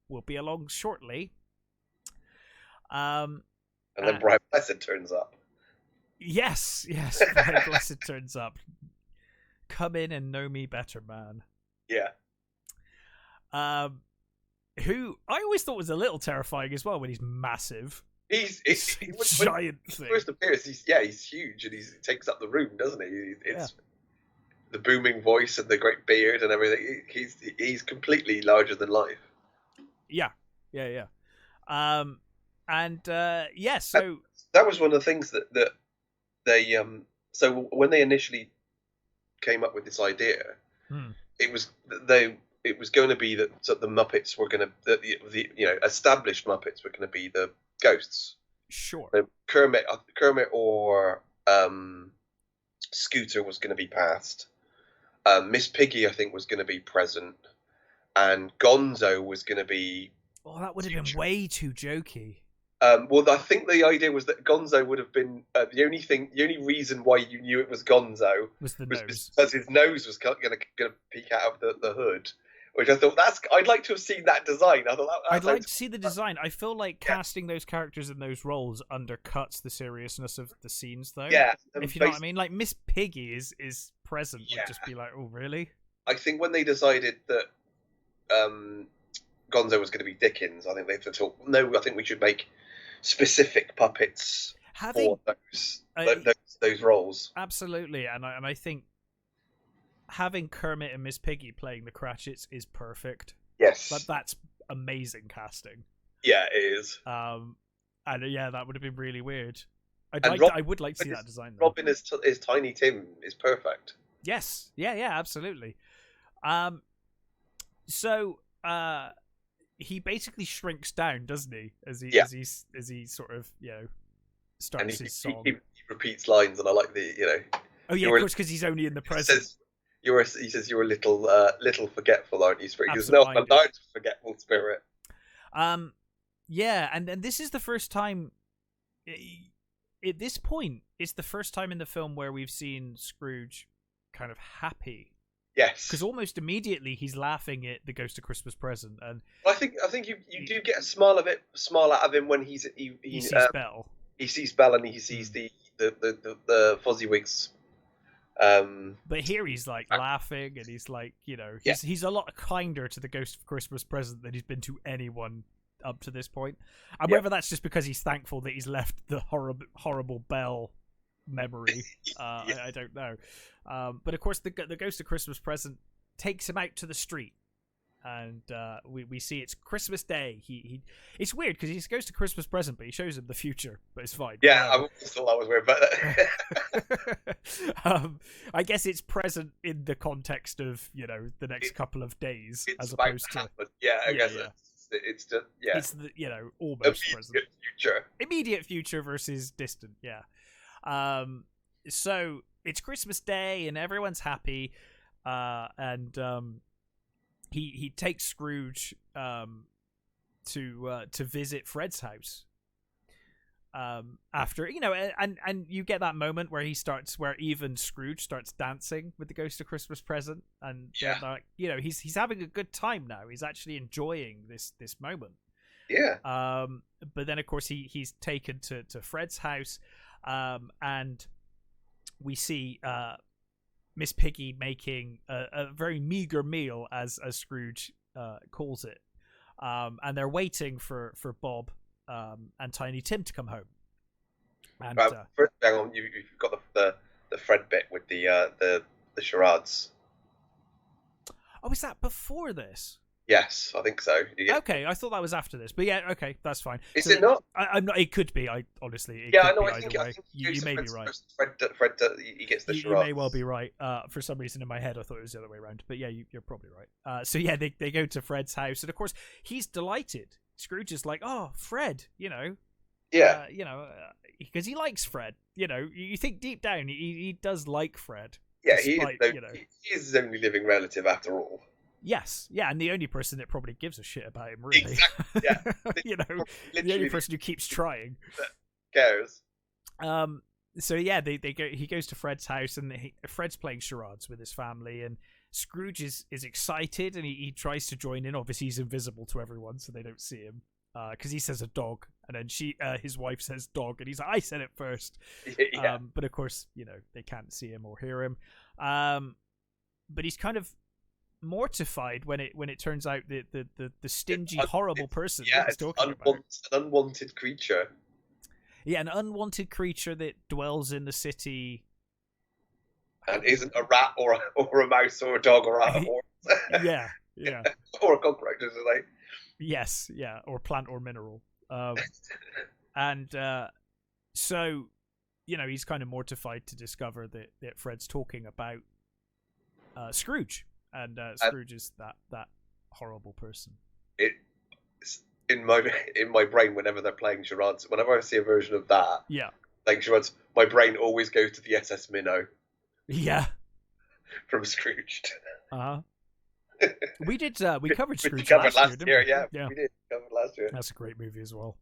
S1: will be along shortly. And
S2: then Brian Blessed turns up.
S1: Yes, Brian Blessed turns up. Come in and know me better, man.
S2: Yeah.
S1: Who I always thought was a little terrifying as well when he's massive.
S2: He's
S1: giant thing.
S2: First appears, he's huge and he takes up the room, doesn't he? It's the booming voice and the great beard and everything. He's completely larger than life.
S1: Yeah. So
S2: that was one of the things that they so when they initially came up with this idea, it was going to be that the Muppets were going to the established Muppets were going to be the ghosts.
S1: Sure.
S2: Kermit or Scooter was going to be past. Miss Piggy, I think, was going to be present, and Gonzo was going to be.
S1: Oh, that would have been way too jokey.
S2: Well, I think the idea was that Gonzo would have been the only reason why you knew it was Gonzo
S1: was nose.
S2: Because his nose was going to peek out of the hood. Which I thought I'd like to have seen that design.
S1: I'd like to see the design. I feel like casting those characters in those roles undercuts the seriousness of the scenes, though.
S2: Yeah,
S1: if you know what I mean. Like Miss Piggy is present would just be like, oh really?
S2: I think when they decided that Gonzo was going to be Dickens, I think they thought, no, I think we should make specific puppets for those roles.
S1: Absolutely, and I think. Having Kermit and Miss Piggy playing the Cratchits is perfect.
S2: Yes.
S1: That's amazing casting.
S2: Yeah, it is.
S1: And that would have been really weird. I would like to see that design. Though.
S2: Robin is Tiny Tim is perfect.
S1: Yes. Yeah, absolutely. So he basically shrinks down, doesn't he? As he sort of, starts his song.
S2: He repeats lines and I like the,
S1: Oh yeah, of course, because he's only in the present.
S2: He says you're a little forgetful, aren't you? Spirit? He's not a large forgetful spirit.
S1: Yeah, and this is the first time. At this point, it's the first time in the film where we've seen Scrooge kind of happy.
S2: Yes,
S1: because almost immediately he's laughing at the Ghost of Christmas Present, and
S2: I think you do get a smile out of him when he sees
S1: Belle.
S2: He sees Belle and he sees the Fozziwigs.
S1: But here he's like laughing and he's like, he's a lot kinder to the Ghost of Christmas Present than he's been to anyone up to this point, and
S2: Yeah.
S1: whether that's just because he's thankful that he's left the horrible Belle memory, I don't know. But of course, the Ghost of Christmas Present takes him out to the street. And we see it's Christmas Day. He it's weird because he goes to Christmas Present, but he shows him the future. But it's fine.
S2: Yeah, I thought that was weird, but
S1: I guess it's present in the context of the next couple of days,
S2: it's
S1: as opposed to
S2: I guess it's just
S1: it's the almost present
S2: future,
S1: immediate future versus distant. Yeah. So it's Christmas Day and everyone's happy, and he takes Scrooge to visit Fred's house. After and you get that moment where even Scrooge starts dancing with the Ghost of Christmas Present, and he's having a good time now. He's actually enjoying this moment.
S2: Yeah.
S1: But then of course he's taken to Fred's house, and we see Miss Piggy making a very meager meal, as Scrooge calls it, and they're waiting for Bob and Tiny Tim to come home. And
S2: first, hang on, you've got the Fred bit with the charades.
S1: Oh, is that before this?
S2: Yes, I think so.
S1: Okay, I thought that was after this, but yeah, okay, that's fine.
S2: Is it not?
S1: I'm not. It could be. I honestly,
S2: I
S1: think you may be right.
S2: Fred, he gets the charades.
S1: You may well be right. For some reason in my head, I thought it was the other way around. But yeah, you're probably right. So yeah, they go to Fred's house, and of course he's delighted. Scrooge is like, "Oh, Fred,
S2: yeah,
S1: because he likes Fred. You think deep down he does like Fred.
S2: Yeah, he is his only living relative after all.
S1: Yes, yeah, and the only person that probably gives a shit about him, really.
S2: Exactly, yeah.
S1: The only person who keeps trying.
S2: Cares.
S1: So yeah, he goes to Fred's house, and Fred's playing charades with his family, and Scrooge is excited, and he tries to join in. Obviously, he's invisible to everyone, so they don't see him. Because he says a dog, and then his wife says dog, and he's like, I said it first.
S2: Yeah.
S1: But of course, they can't see him or hear him. But he's kind of mortified when it turns out that the stingy, horrible person that he's talking about.
S2: An unwanted creature.
S1: Yeah, an unwanted creature that dwells in the city.
S2: And isn't a rat or a mouse or a dog or a horse.
S1: Yeah.
S2: Or a cockroach, isn't it?
S1: Yes, yeah, or plant or mineral. And so, he's kind of mortified to discover that Fred's talking about Scrooge, and Scrooge is that horrible person.
S2: In my brain, whenever they're playing charades, whenever I see a version of that, playing charades, my brain always goes to the SS Minnow.
S1: Yeah.
S2: From Scrooge.
S1: We did. We covered Scrooge
S2: last
S1: year.
S2: Yeah, we did. Covered last year.
S1: That's a great movie as well.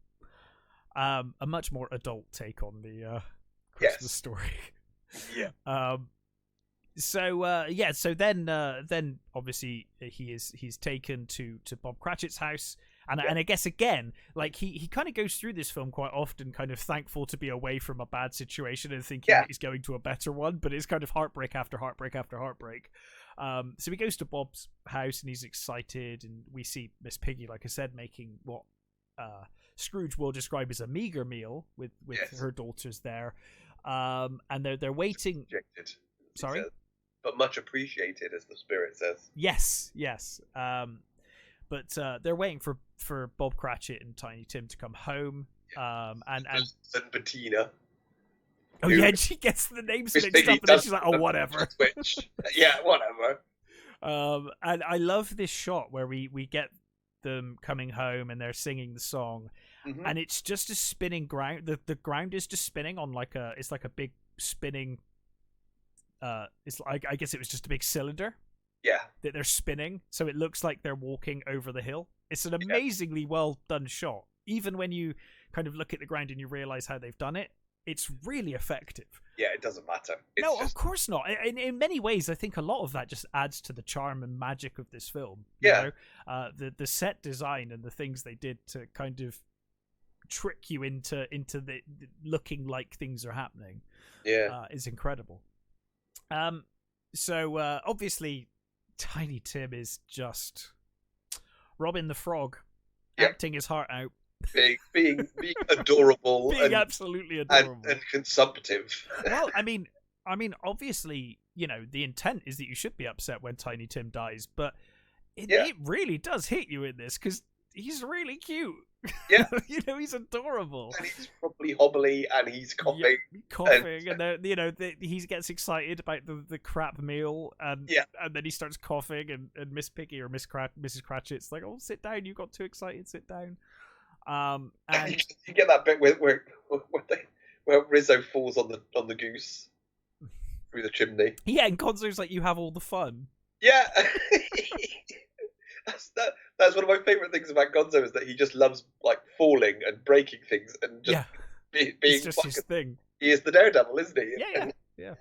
S1: A much more adult take on the Christmas story.
S2: Yeah.
S1: So then obviously he's taken to Bob Cratchit's house, and I guess again, like he kind of goes through this film quite often, kind of thankful to be away from a bad situation and thinking that he's going to a better one, but it's kind of heartbreak after heartbreak after heartbreak. So he goes to Bob's house and he's excited, and we see Miss Piggy, like I said, making what Scrooge will describe as a meager meal with her daughters there, and they're waiting. Sorry.
S2: But much appreciated, as the spirit says.
S1: Yes. But they're waiting for Bob Cratchit and Tiny Tim to come home. And
S2: Bettina.
S1: Oh yeah, and she gets the names mixed up, and then she's like, "Oh, whatever."
S2: Yeah, whatever.
S1: And I love this shot where we get them coming home and they're singing the song, and it's just a spinning ground. The ground is just spinning on it's like a big spinning. It's like, I guess it was just a big cylinder.
S2: Yeah.
S1: That they're spinning, so it looks like they're walking over the hill. It's an amazingly well done shot. Even when you kind of look at the ground and you realize how they've done it, it's really effective.
S2: Yeah, it doesn't matter.
S1: Of course not. In many ways, I think a lot of that just adds to the charm and magic of this film.
S2: Yeah.
S1: The set design and the things they did to kind of trick you into the looking like things are happening.
S2: Yeah.
S1: Is incredible. So obviously Tiny Tim is just Robin the Frog. acting his heart out,
S2: being adorable,
S1: being absolutely adorable
S2: and consumptive.
S1: Well, I mean, obviously, the intent is that you should be upset when Tiny Tim dies, but it really does hit you in this because he's really cute.
S2: Yeah,
S1: he's adorable,
S2: and he's probably hobbly, and he's coughing,
S1: and he gets excited about the crap meal, and then he starts coughing, and Miss Piggy or Mrs. Cratchit's like, "Oh, sit down! You got too excited. Sit down." And
S2: you get that bit where Rizzo falls on the goose through the chimney.
S1: Yeah, and Gonzo's like, "You have all the fun."
S2: Yeah. That's one of my favourite things about Gonzo is that he just loves like falling and breaking things and just being
S1: it's just his thing.
S2: He is the daredevil, isn't he?
S1: Yeah.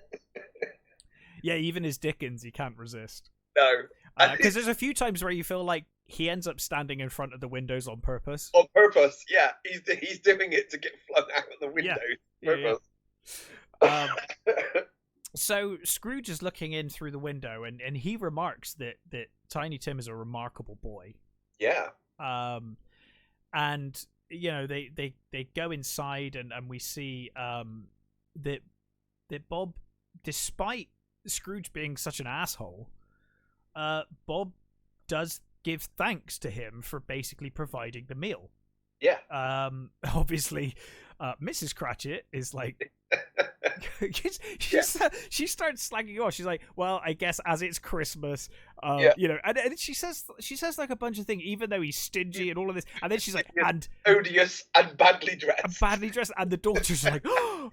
S1: Yeah, even his Dickens, he can't resist.
S2: No,
S1: because there's a few times where you feel like he ends up standing in front of the windows on purpose.
S2: On purpose, yeah. He's doing it to get flung out of the windows.
S1: Yeah. So Scrooge is looking in through the window, and he remarks that Tiny Tim is a remarkable boy.
S2: Yeah.
S1: And they go inside, and we see that Bob, despite Scrooge being such an asshole, Bob does give thanks to him for basically providing the meal.
S2: Yeah.
S1: Obviously, Mrs. Cratchit is like. She starts slagging off. She's like, "Well, I guess as it's Christmas, and she says like a bunch of things, even though he's stingy and all of this. And then she's like, and
S2: odious and badly dressed,
S1: and the daughter's like, oh.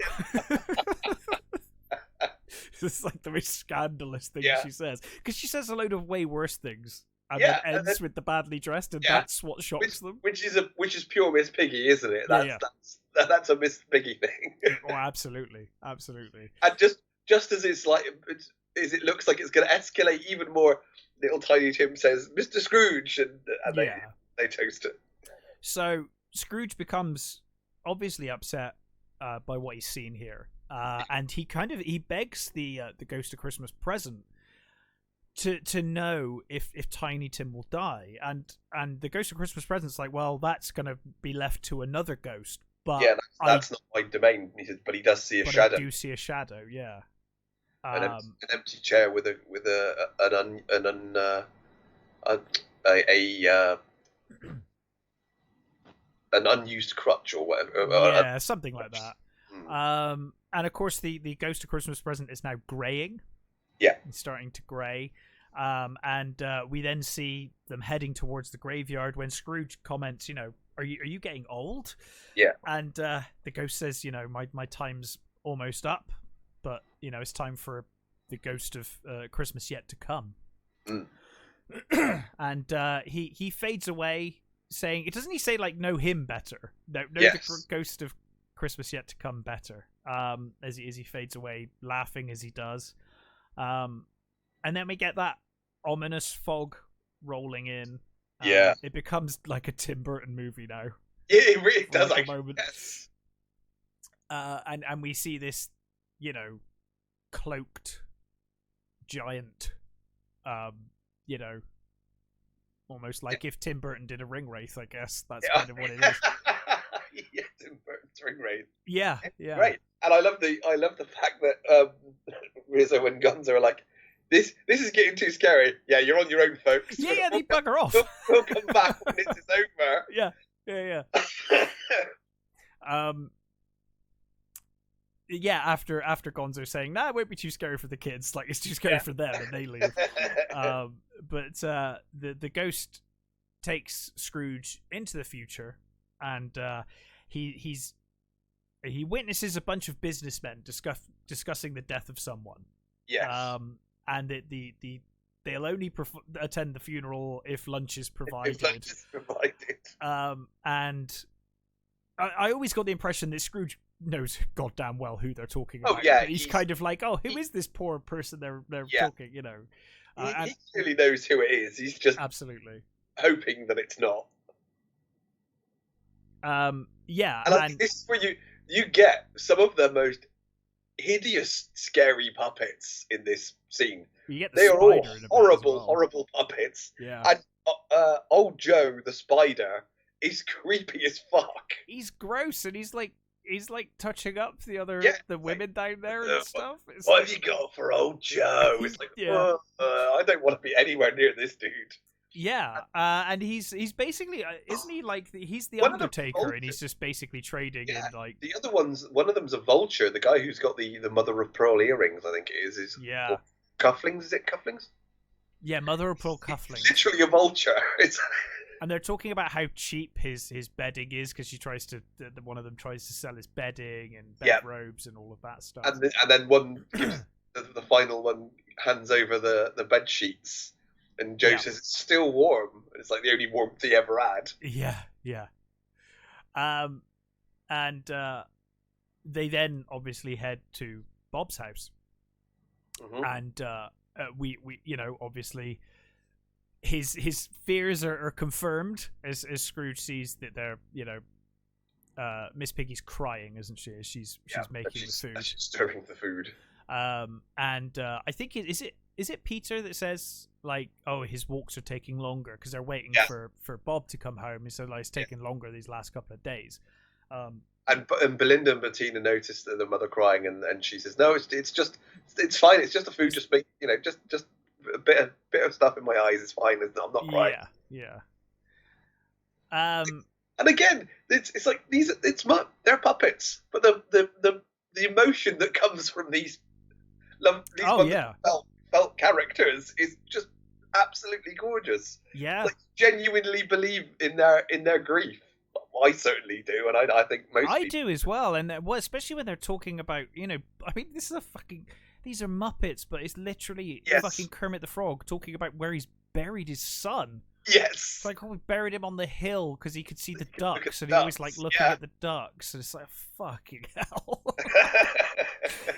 S1: It's like the most scandalous thing she says, because she says a load of way worse things. And then ends with the badly dressed, and that's what shocks them.
S2: Which is pure Miss Piggy, isn't it? That's a Miss Piggy thing.
S1: Oh, absolutely.
S2: And just as it looks like it's going to escalate even more, little Tiny Tim says, "Mr. Scrooge," and they toast it.
S1: So Scrooge becomes obviously upset by what he's seen here, and he begs the Ghost of Christmas Present to know if Tiny Tim will die, and the Ghost of Christmas Present's like, well, that's going to be left to another ghost. But
S2: that's not my domain. He said, but he does see a shadow.
S1: I do see a shadow, yeah.
S2: An empty chair with an unused crutch or whatever.
S1: Yeah, something like that. And of course, the Ghost of Christmas Present is now greying.
S2: Yeah,
S1: it's starting to grey. And we then see them heading towards the graveyard when Scrooge comments, are you getting old?
S2: Yeah.
S1: And the ghost says, my time's almost up, but it's time for the ghost of Christmas yet to come. And he fades away, saying, doesn't he say like know him better? No, the ghost of Christmas yet to come better. As he fades away, laughing as he does. And then we get that ominous fog rolling in. It becomes like a Tim Burton movie now.
S2: Yeah, it really does.
S1: Like a moment. Yes. And we see this, cloaked giant, almost like if Tim Burton did a ring wraith. I guess that's kind of what it is.
S2: Yeah, Tim Burton's ring wraith.
S1: Yeah.
S2: Great. And I love the fact that Rizzo and Gonzo are like, This is getting too scary. Yeah, you're on your own, folks.
S1: Yeah, they bugger off.
S2: We'll come back when this is over.
S1: Yeah. After Gonzo saying, "Nah, it won't be too scary for the kids. Like, it's too scary for them," and they leave. But the ghost takes Scrooge into the future, and he witnesses a bunch of businessmen discussing the death of someone.
S2: Yes.
S1: And they'll only attend the funeral if lunch is provided. And I always got the impression that Scrooge knows goddamn well who they're talking about.
S2: Oh yeah,
S1: he's kind of like, who is this poor person they're talking? He
S2: clearly knows who it is. He's just
S1: absolutely
S2: hoping that it's not. And I think this is where you get some of the most hideous, scary puppets in this scene. They are all horrible puppets.
S1: Yeah.
S2: And old Joe, the spider, He's creepy as fuck.
S1: He's gross, and he's like touching up the women down there and stuff. It's
S2: what have you got for old Joe? It's like, I don't want to be anywhere near this dude.
S1: Yeah, and he's basically, isn't he like he's the Undertaker, and he's just basically trading in like
S2: the other ones. One of them's a vulture, the guy who's got the mother of pearl earrings, I think it is. Cufflings? Is it cufflings?
S1: Yeah, mother of pearl cufflings.
S2: Literally a vulture.
S1: And they're talking about how cheap his bedding is because one of them tries to sell his bedding and bed robes and all of that stuff.
S2: And then one gives the final one hands over the bed sheets, and Joe says it's still warm. It's like the only warmth he ever had.
S1: Yeah. And they then obviously head to Bob's house, and we obviously. His fears are confirmed as Scrooge sees that they're Miss Piggy's crying, isn't she? As she's making the food.
S2: She's stirring the food.
S1: And I think is it Peter that says like, oh, his walks are taking longer because they're waiting for Bob to come home. He said like it's taking longer these last couple of days.
S2: And Belinda and Bettina notice the mother crying, and she says, no, it's fine. It's just the food. Just make just. A bit of stuff in my eyes is fine. I'm not crying.
S1: Yeah.
S2: And again, it's like they're puppets, but the emotion that comes from these felt characters is just absolutely gorgeous.
S1: Yeah,
S2: like genuinely believe in their grief. I certainly do, and I think most people
S1: do as well. And especially when they're talking about this is these are Muppets, but it's literally fucking Kermit the Frog talking about where he's buried his son.
S2: Yes.
S1: It's like, we buried him on the hill because he could see the ducks, and he always like looking at the ducks. And it's like, fucking hell.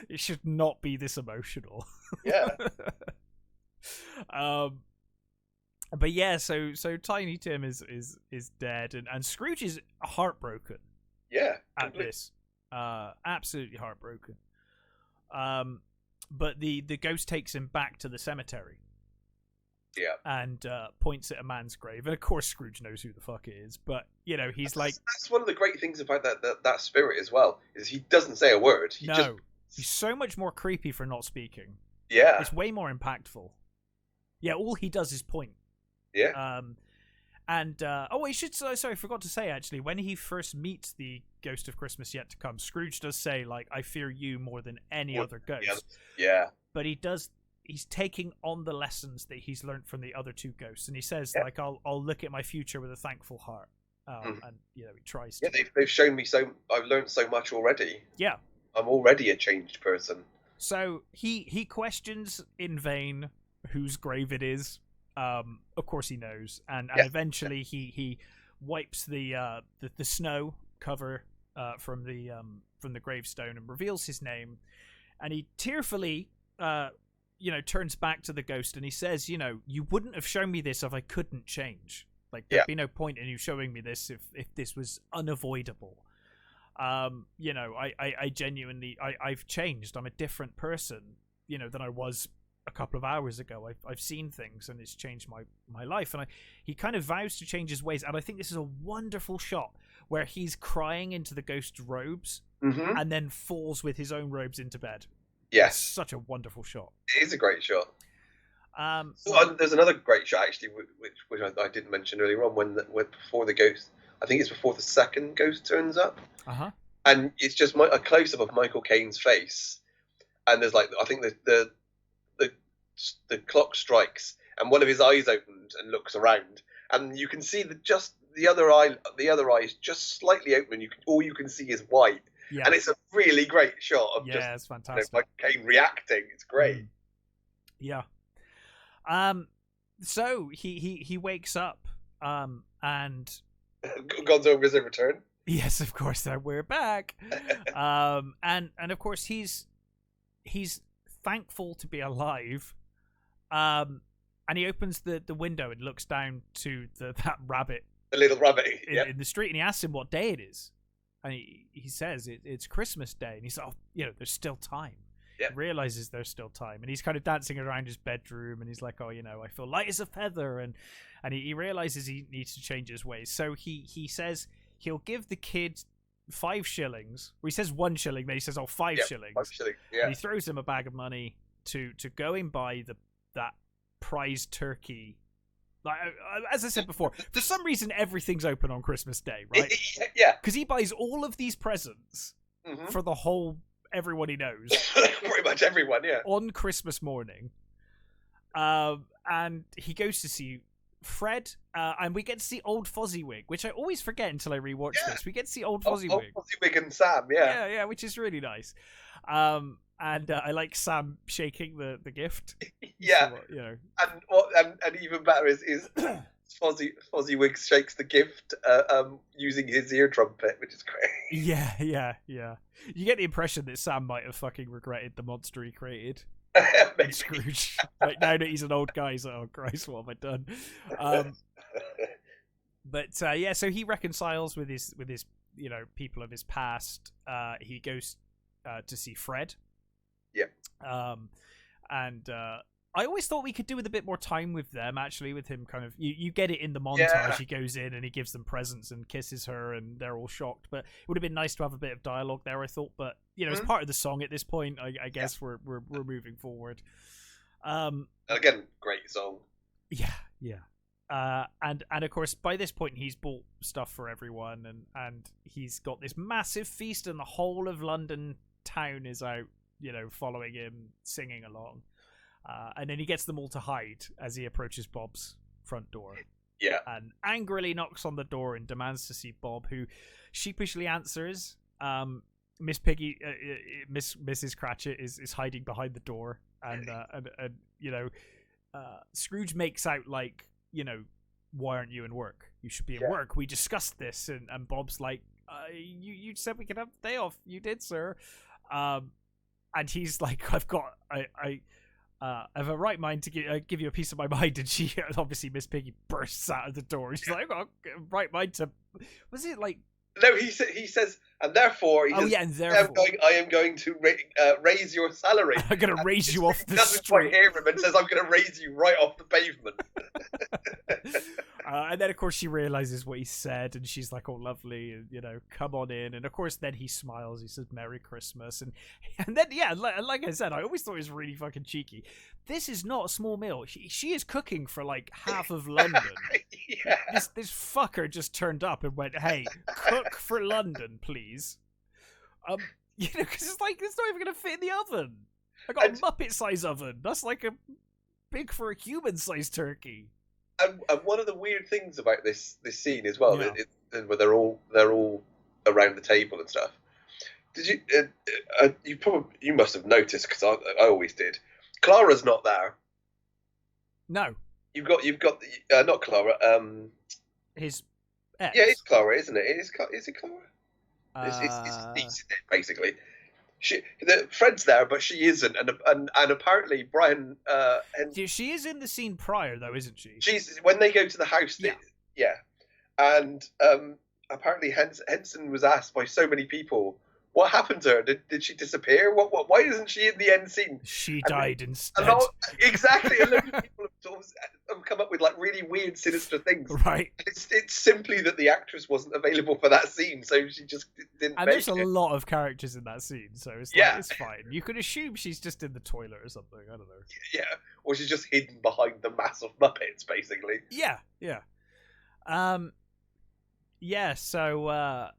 S1: It should not be this emotional.
S2: Yeah.
S1: But yeah, so Tiny Tim is dead, and Scrooge is heartbroken.
S2: Yeah.
S1: At this. Absolutely heartbroken. But the ghost takes him back to the cemetery.
S2: Yeah.
S1: And points at a man's grave. And of course Scrooge knows who the fuck it is. But, he's
S2: that's one of the great things about that spirit as well, is he doesn't say a word.
S1: He's so much more creepy for not speaking.
S2: Yeah.
S1: It's way more impactful. Yeah, all he does is point.
S2: Yeah.
S1: I forgot to say, actually, when he first meets the Ghost of Christmas Yet to Come, Scrooge does say, like, I fear you more than any other ghost.
S2: Yeah.
S1: But he's taking on the lessons that he's learned from the other two ghosts, and he says, like, I'll look at my future with a thankful heart. And, he tries to.
S2: Yeah, they've shown me I've learned so much already.
S1: Yeah.
S2: I'm already a changed person.
S1: So he questions in vain whose grave it is. Of course he knows, and eventually he wipes the snow cover from the gravestone and reveals his name, and he tearfully turns back to the ghost and he says, you wouldn't have shown me this if I couldn't change. Like, there'd be no point in you showing me this if this was unavoidable. I genuinely I've changed. I'm a different person than I was a couple of hours ago. I've seen things, and it's changed my life. And he kind of vows to change his ways. And I think this is a wonderful shot where he's crying into the ghost's robes and then falls with his own robes into bed.
S2: Yes.
S1: It's such a wonderful shot.
S2: It is a great shot. There's another great shot, actually, which I didn't mention earlier on, when before the ghost, I think it's before the second ghost turns up. And it's just a close-up of Michael Caine's face. And there's like, I think the clock strikes, and one of his eyes opens and looks around, and you can see the other eye is just slightly open. All you can see is white, and it's a really great shot of
S1: it's fantastic.
S2: Michael Caine reacting. It's great.
S1: Yeah. So he wakes up, and
S2: Gonzo has returned.
S1: Yes, of course. We're back. And of course he's thankful to be alive. And he opens the window and looks down to that rabbit,
S2: the little rabbit
S1: in the street, and he asks him what day it is, and he says it's Christmas Day, and he's like, there's still time. realizes there's still time, and he's kind of dancing around his bedroom, and he's like, oh, I feel light as a feather, and he realizes he needs to change his ways. So he says he'll give the kid 5 shillings. Well, he says 1 shilling, then he says, 5 shillings.
S2: 5 shillings,
S1: And he throws him a bag of money to go and buy that prize turkey. Like, as I said before, for some reason everything's open on Christmas Day, right?
S2: Yeah.
S1: Because he buys all of these presents for the whole everyone he knows.
S2: Pretty much everyone, yeah.
S1: On Christmas morning. And he goes to see Fred, and we get to see old Fozziwig, which I always forget until I rewatch this. We get to see old Fozziwig.
S2: Old Fozziwig and Sam, yeah.
S1: Yeah, which is really nice. And I like Sam shaking the gift.
S2: Yeah.
S1: So,
S2: And even better is Fozziwig shakes the gift using his ear trumpet, which is great.
S1: Yeah. You get the impression that Sam might have fucking regretted the monster he created. Scrooge. Like, now that he's an old guy, he's like, oh Christ, what have I done? But so he reconciles with his people of his past. He goes to see Fred.
S2: Yeah.
S1: And I always thought we could do with a bit more time with them, actually, with him kind of... You get it in the montage. Yeah. He goes in and he gives them presents and kisses her, and they're all shocked. But it would have been nice to have a bit of dialogue there, I thought. But, as part of the song at this point, I guess we're moving forward.
S2: Again, great song.
S1: Yeah. And of course, by this point, he's bought stuff for everyone, and he's got this massive feast, and the whole of London town is out, following him, singing along. And then he gets them all to hide as he approaches Bob's front door.
S2: Yeah.
S1: And angrily knocks on the door and demands to see Bob, who sheepishly answers. Miss Piggy, Mrs. Cratchit is hiding behind the door, and Scrooge makes out like, why aren't you in work? You should be in work. We discussed this, and Bob's like, you said we could have the day off. You did, sir. And he's like, I have a right mind to give you a piece of my mind, and she obviously Miss Piggy bursts out of the door. She's like, oh, right mind to... Was it like...
S2: No, he says, and therefore...
S1: and therefore...
S2: I am going to raise your salary.
S1: I'm going to raise you off the street.
S2: Doesn't quite hear him and says, I'm going to raise you right off the pavement.
S1: And then, of course, she realizes what he said, and she's like, oh, lovely, come on in. And, of course, then he smiles. He says, Merry Christmas. And then, like I said, I always thought it was really fucking cheeky. This is not a small meal. She is cooking for, like, half of London.
S2: Yeah.
S1: This fucker just turned up and went, hey, cook for London, please. Because it's like, it's not even going to fit in the oven. I got a Muppet-size oven. That's like a big for a human-sized turkey.
S2: And one of the weird things about this scene as well, where they're all around the table and stuff. Did you you must have noticed, because I always did. Clara's not there.
S1: No.
S2: You've got not Clara.
S1: His ex.
S2: Yeah, it's Clara, isn't it? Is it Clara? It's basically. Fred's there, but she isn't, and apparently Brian.
S1: She is in the scene prior, though, isn't she?
S2: She's when they go to the house. And apparently Henson was asked by so many people, what happened to her? Did she disappear? Why isn't she in the end scene?
S1: She died instead.
S2: Exactly. A lot of people have come up with like really weird, sinister things.
S1: Right.
S2: It's simply that the actress wasn't available for that scene, so she just didn't.
S1: And there's a lot of characters in that scene, so it's fine. You could assume she's just in the toilet or something. I don't know.
S2: Yeah, or she's just hidden behind the mass of Muppets, basically.
S1: Yeah. So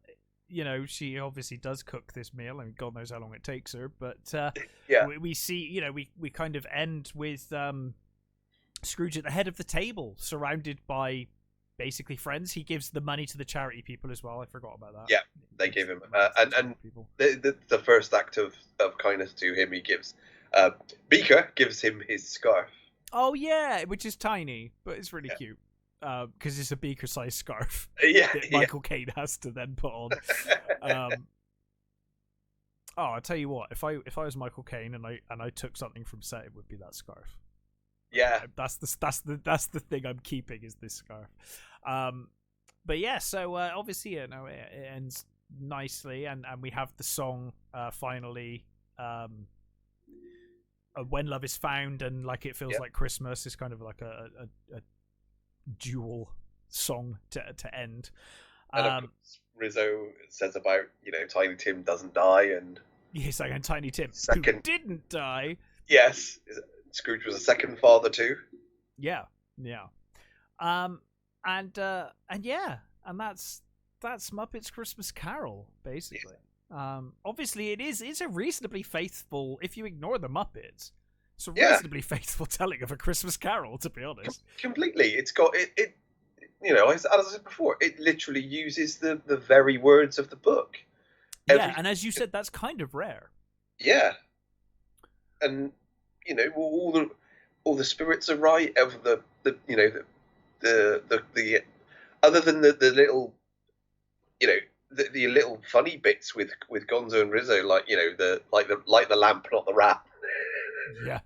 S1: she obviously does cook this meal, and God knows how long it takes her. But we see, we kind of end with Scrooge at the head of the table, surrounded by basically friends. He gives the money to the charity people as well. I forgot about that.
S2: Yeah, they give him, and the first act of kindness to him, he gives. Beaker gives him his scarf.
S1: Oh yeah, which is tiny, but it's really cute. Because it's a Beaker-sized scarf that Michael Caine has to then put on. I'll tell you what. If I was Michael Caine and I took something from set, it would be that scarf.
S2: Yeah,
S1: that's the thing I'm keeping is this scarf. But yeah, so obviously it ends nicely, and we have the song finally. When Love Is Found and like It Feels
S2: Yeah.
S1: Like Christmas is kind of like a dual song to end.
S2: And of course, Rizzo says about, Tiny Tim doesn't die, and
S1: He's like, and Tiny Tim, who
S2: second,
S1: didn't die.
S2: yes, Scrooge was a second father too.
S1: Yeah. And yeah, and that's Muppets Christmas Carol basically. Obviously, it's a reasonably faithful. If you ignore the Muppets, it's a reasonably faithful telling of a Christmas Carol. To be honest,
S2: Completely. It's got it. As I said before, it literally uses the very words of the book.
S1: And as you said, that's kind of rare.
S2: Yeah, and all the spirits are right. Of the other than the little the little funny bits with Gonzo and Rizzo, like the lamp, not the rat.
S1: Yeah.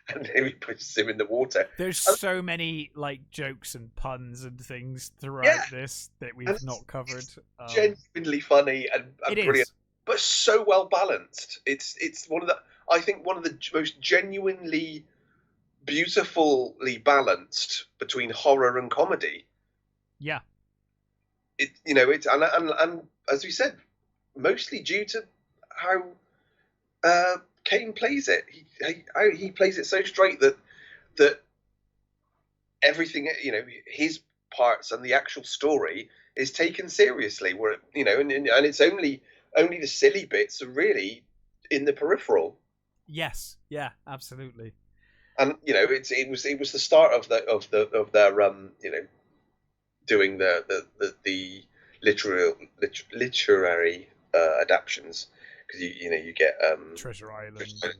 S2: And then he pushes him in the water.
S1: There's so many like jokes and puns and things throughout this that we've not covered.
S2: Genuinely funny and brilliant,
S1: is.
S2: But so well balanced. It's one of the most genuinely beautifully balanced between horror and comedy.
S1: Yeah.
S2: It's and as we said, mostly due to how Kane plays it. He plays it so straight that everything, his parts and the actual story is taken seriously. Where and it's only the silly bits are really in the peripheral.
S1: Yes. Yeah. Absolutely.
S2: And it was the start of their doing the literary adaptions. Because you get
S1: Treasure Island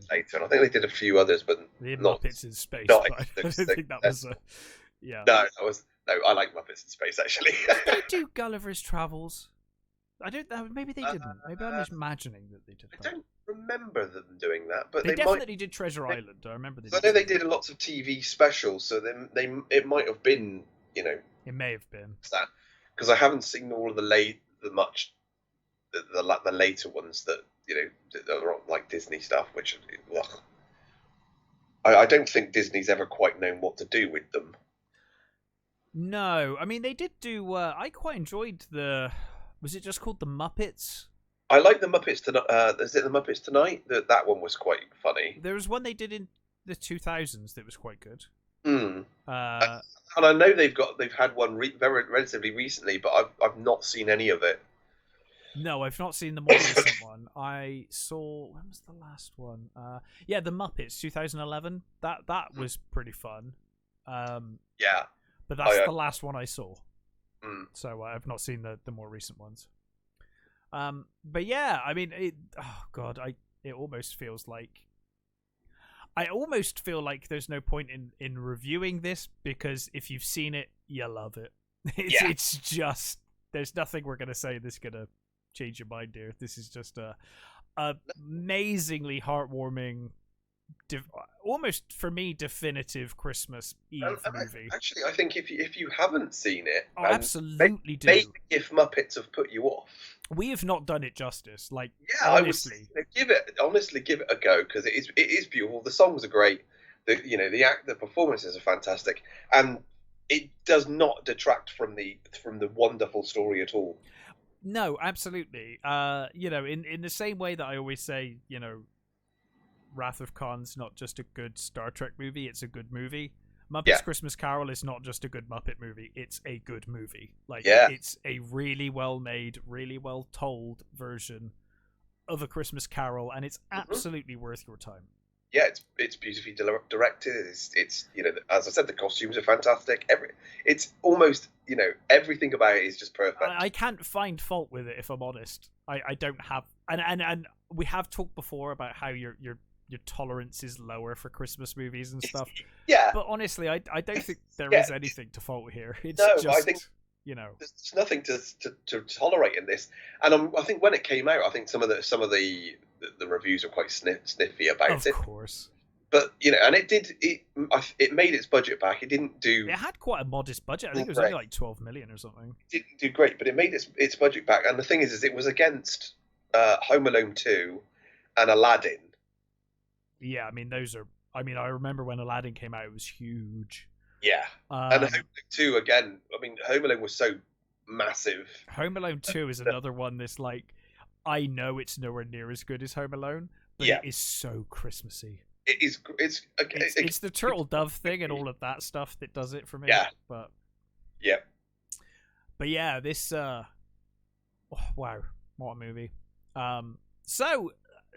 S2: later, and I think they did a few others, but not
S1: Muppets in Space.
S2: Not
S1: I don't think that was yeah.
S2: No, I like Muppets in Space actually.
S1: Did they do Gulliver's Travels? I don't know. Maybe they didn't. Maybe I'm just imagining that they did.
S2: I don't remember them doing that, but
S1: they definitely did Treasure Island. I remember.
S2: I know they did lots of TV specials, so then it might have been It
S1: may have been
S2: that, because I haven't seen all of the later ones that that are like Disney stuff, which I don't think Disney's ever quite known what to do with them.
S1: No, I mean they did do. I quite enjoyed the. Was it just called the Muppets?
S2: I like the Muppets tonight. Is it the Muppets Tonight? That one was quite funny.
S1: There was one they did in the 2000s that was quite good.
S2: And I know they've had one very relatively recently, but I've not seen any of it.
S1: No, I've not seen the more recent one. I saw, when was the last one? Yeah, the Muppets 2011. That was pretty fun.
S2: Yeah,
S1: but that's the last one I saw. So I've not seen the more recent ones. But yeah, I mean, it almost feels like. I almost feel like there's no point in reviewing this, because if you've seen it, you love it. It's just, there's nothing we're going to say that's going to change your mind here. This is just a amazingly heartwarming, almost for me definitive Christmas Eve movie.
S2: Actually, I think if you haven't seen it,
S1: absolutely do.
S2: Maybe if Muppets have put you off,
S1: we have not done it justice. Like,
S2: honestly, give it a go, because it is beautiful. The songs are great. The performances are fantastic, and it does not detract from the wonderful story at all.
S1: No, absolutely. In the same way that I always say, Wrath of Khan's not just a good Star Trek movie, it's a good movie. Muppets Christmas Carol is not just a good Muppet movie, it's a good movie. It's a really well made, really well told version of A Christmas Carol, and it's absolutely worth your time.
S2: Yeah, it's beautifully directed. It's as I said, the costumes are fantastic. It's almost everything about it is just perfect.
S1: I can't find fault with it, if I'm honest. I don't have, and we have talked before about how your tolerance is lower for Christmas movies and stuff.
S2: Yeah,
S1: but honestly, I don't think there is anything to fault here. It's
S2: I think there's nothing to tolerate in this. And I think when it came out, I think some of the reviews were quite sniffy about it. Of
S1: course.
S2: But and it made its budget back. It didn't do.
S1: It had quite a modest budget. I think it was only like 12 million or something.
S2: It didn't do great, but it made its budget back. And the thing is it was against Home Alone 2 and Aladdin,
S1: Yeah, I mean those are. I mean, I remember when Aladdin came out; it was huge.
S2: Yeah, and Home Alone 2 again. I mean, Home Alone was so massive.
S1: Home Alone 2 is another one that's like, I know it's nowhere near as good as Home Alone, but
S2: Yeah.
S1: it is so Christmassy.
S2: It is.
S1: It's the turtle dove thing and all of that stuff that does it for me.
S2: Yeah.
S1: But
S2: Yeah.
S1: yeah, this wow, what a movie. So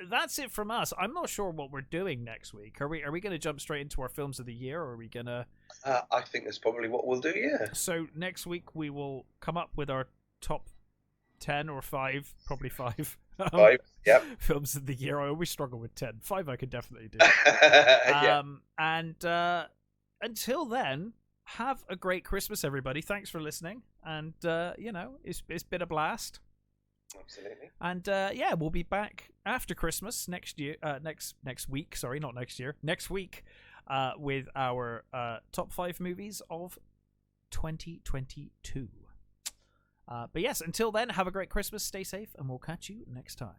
S1: that's it from us. I'm not sure what we're doing next week. Are we going to jump straight into our films of the year, or are we going to?
S2: I think that's probably what we'll do. Yeah.
S1: So next week we will come up with our top 10 or 5, probably 5.
S2: 5. Yep.
S1: Films of the year. I always struggle with 10. 5 I could definitely do.
S2: Yeah.
S1: And until then, have a great Christmas, everybody. Thanks for listening. And it's been a blast.
S2: Absolutely.
S1: And yeah, we'll be back after Christmas next year. Next week. Sorry, not next year. Next week, with our top 5 movies of 2022. But yes, until then, have a great Christmas. Stay safe, and we'll catch you next time.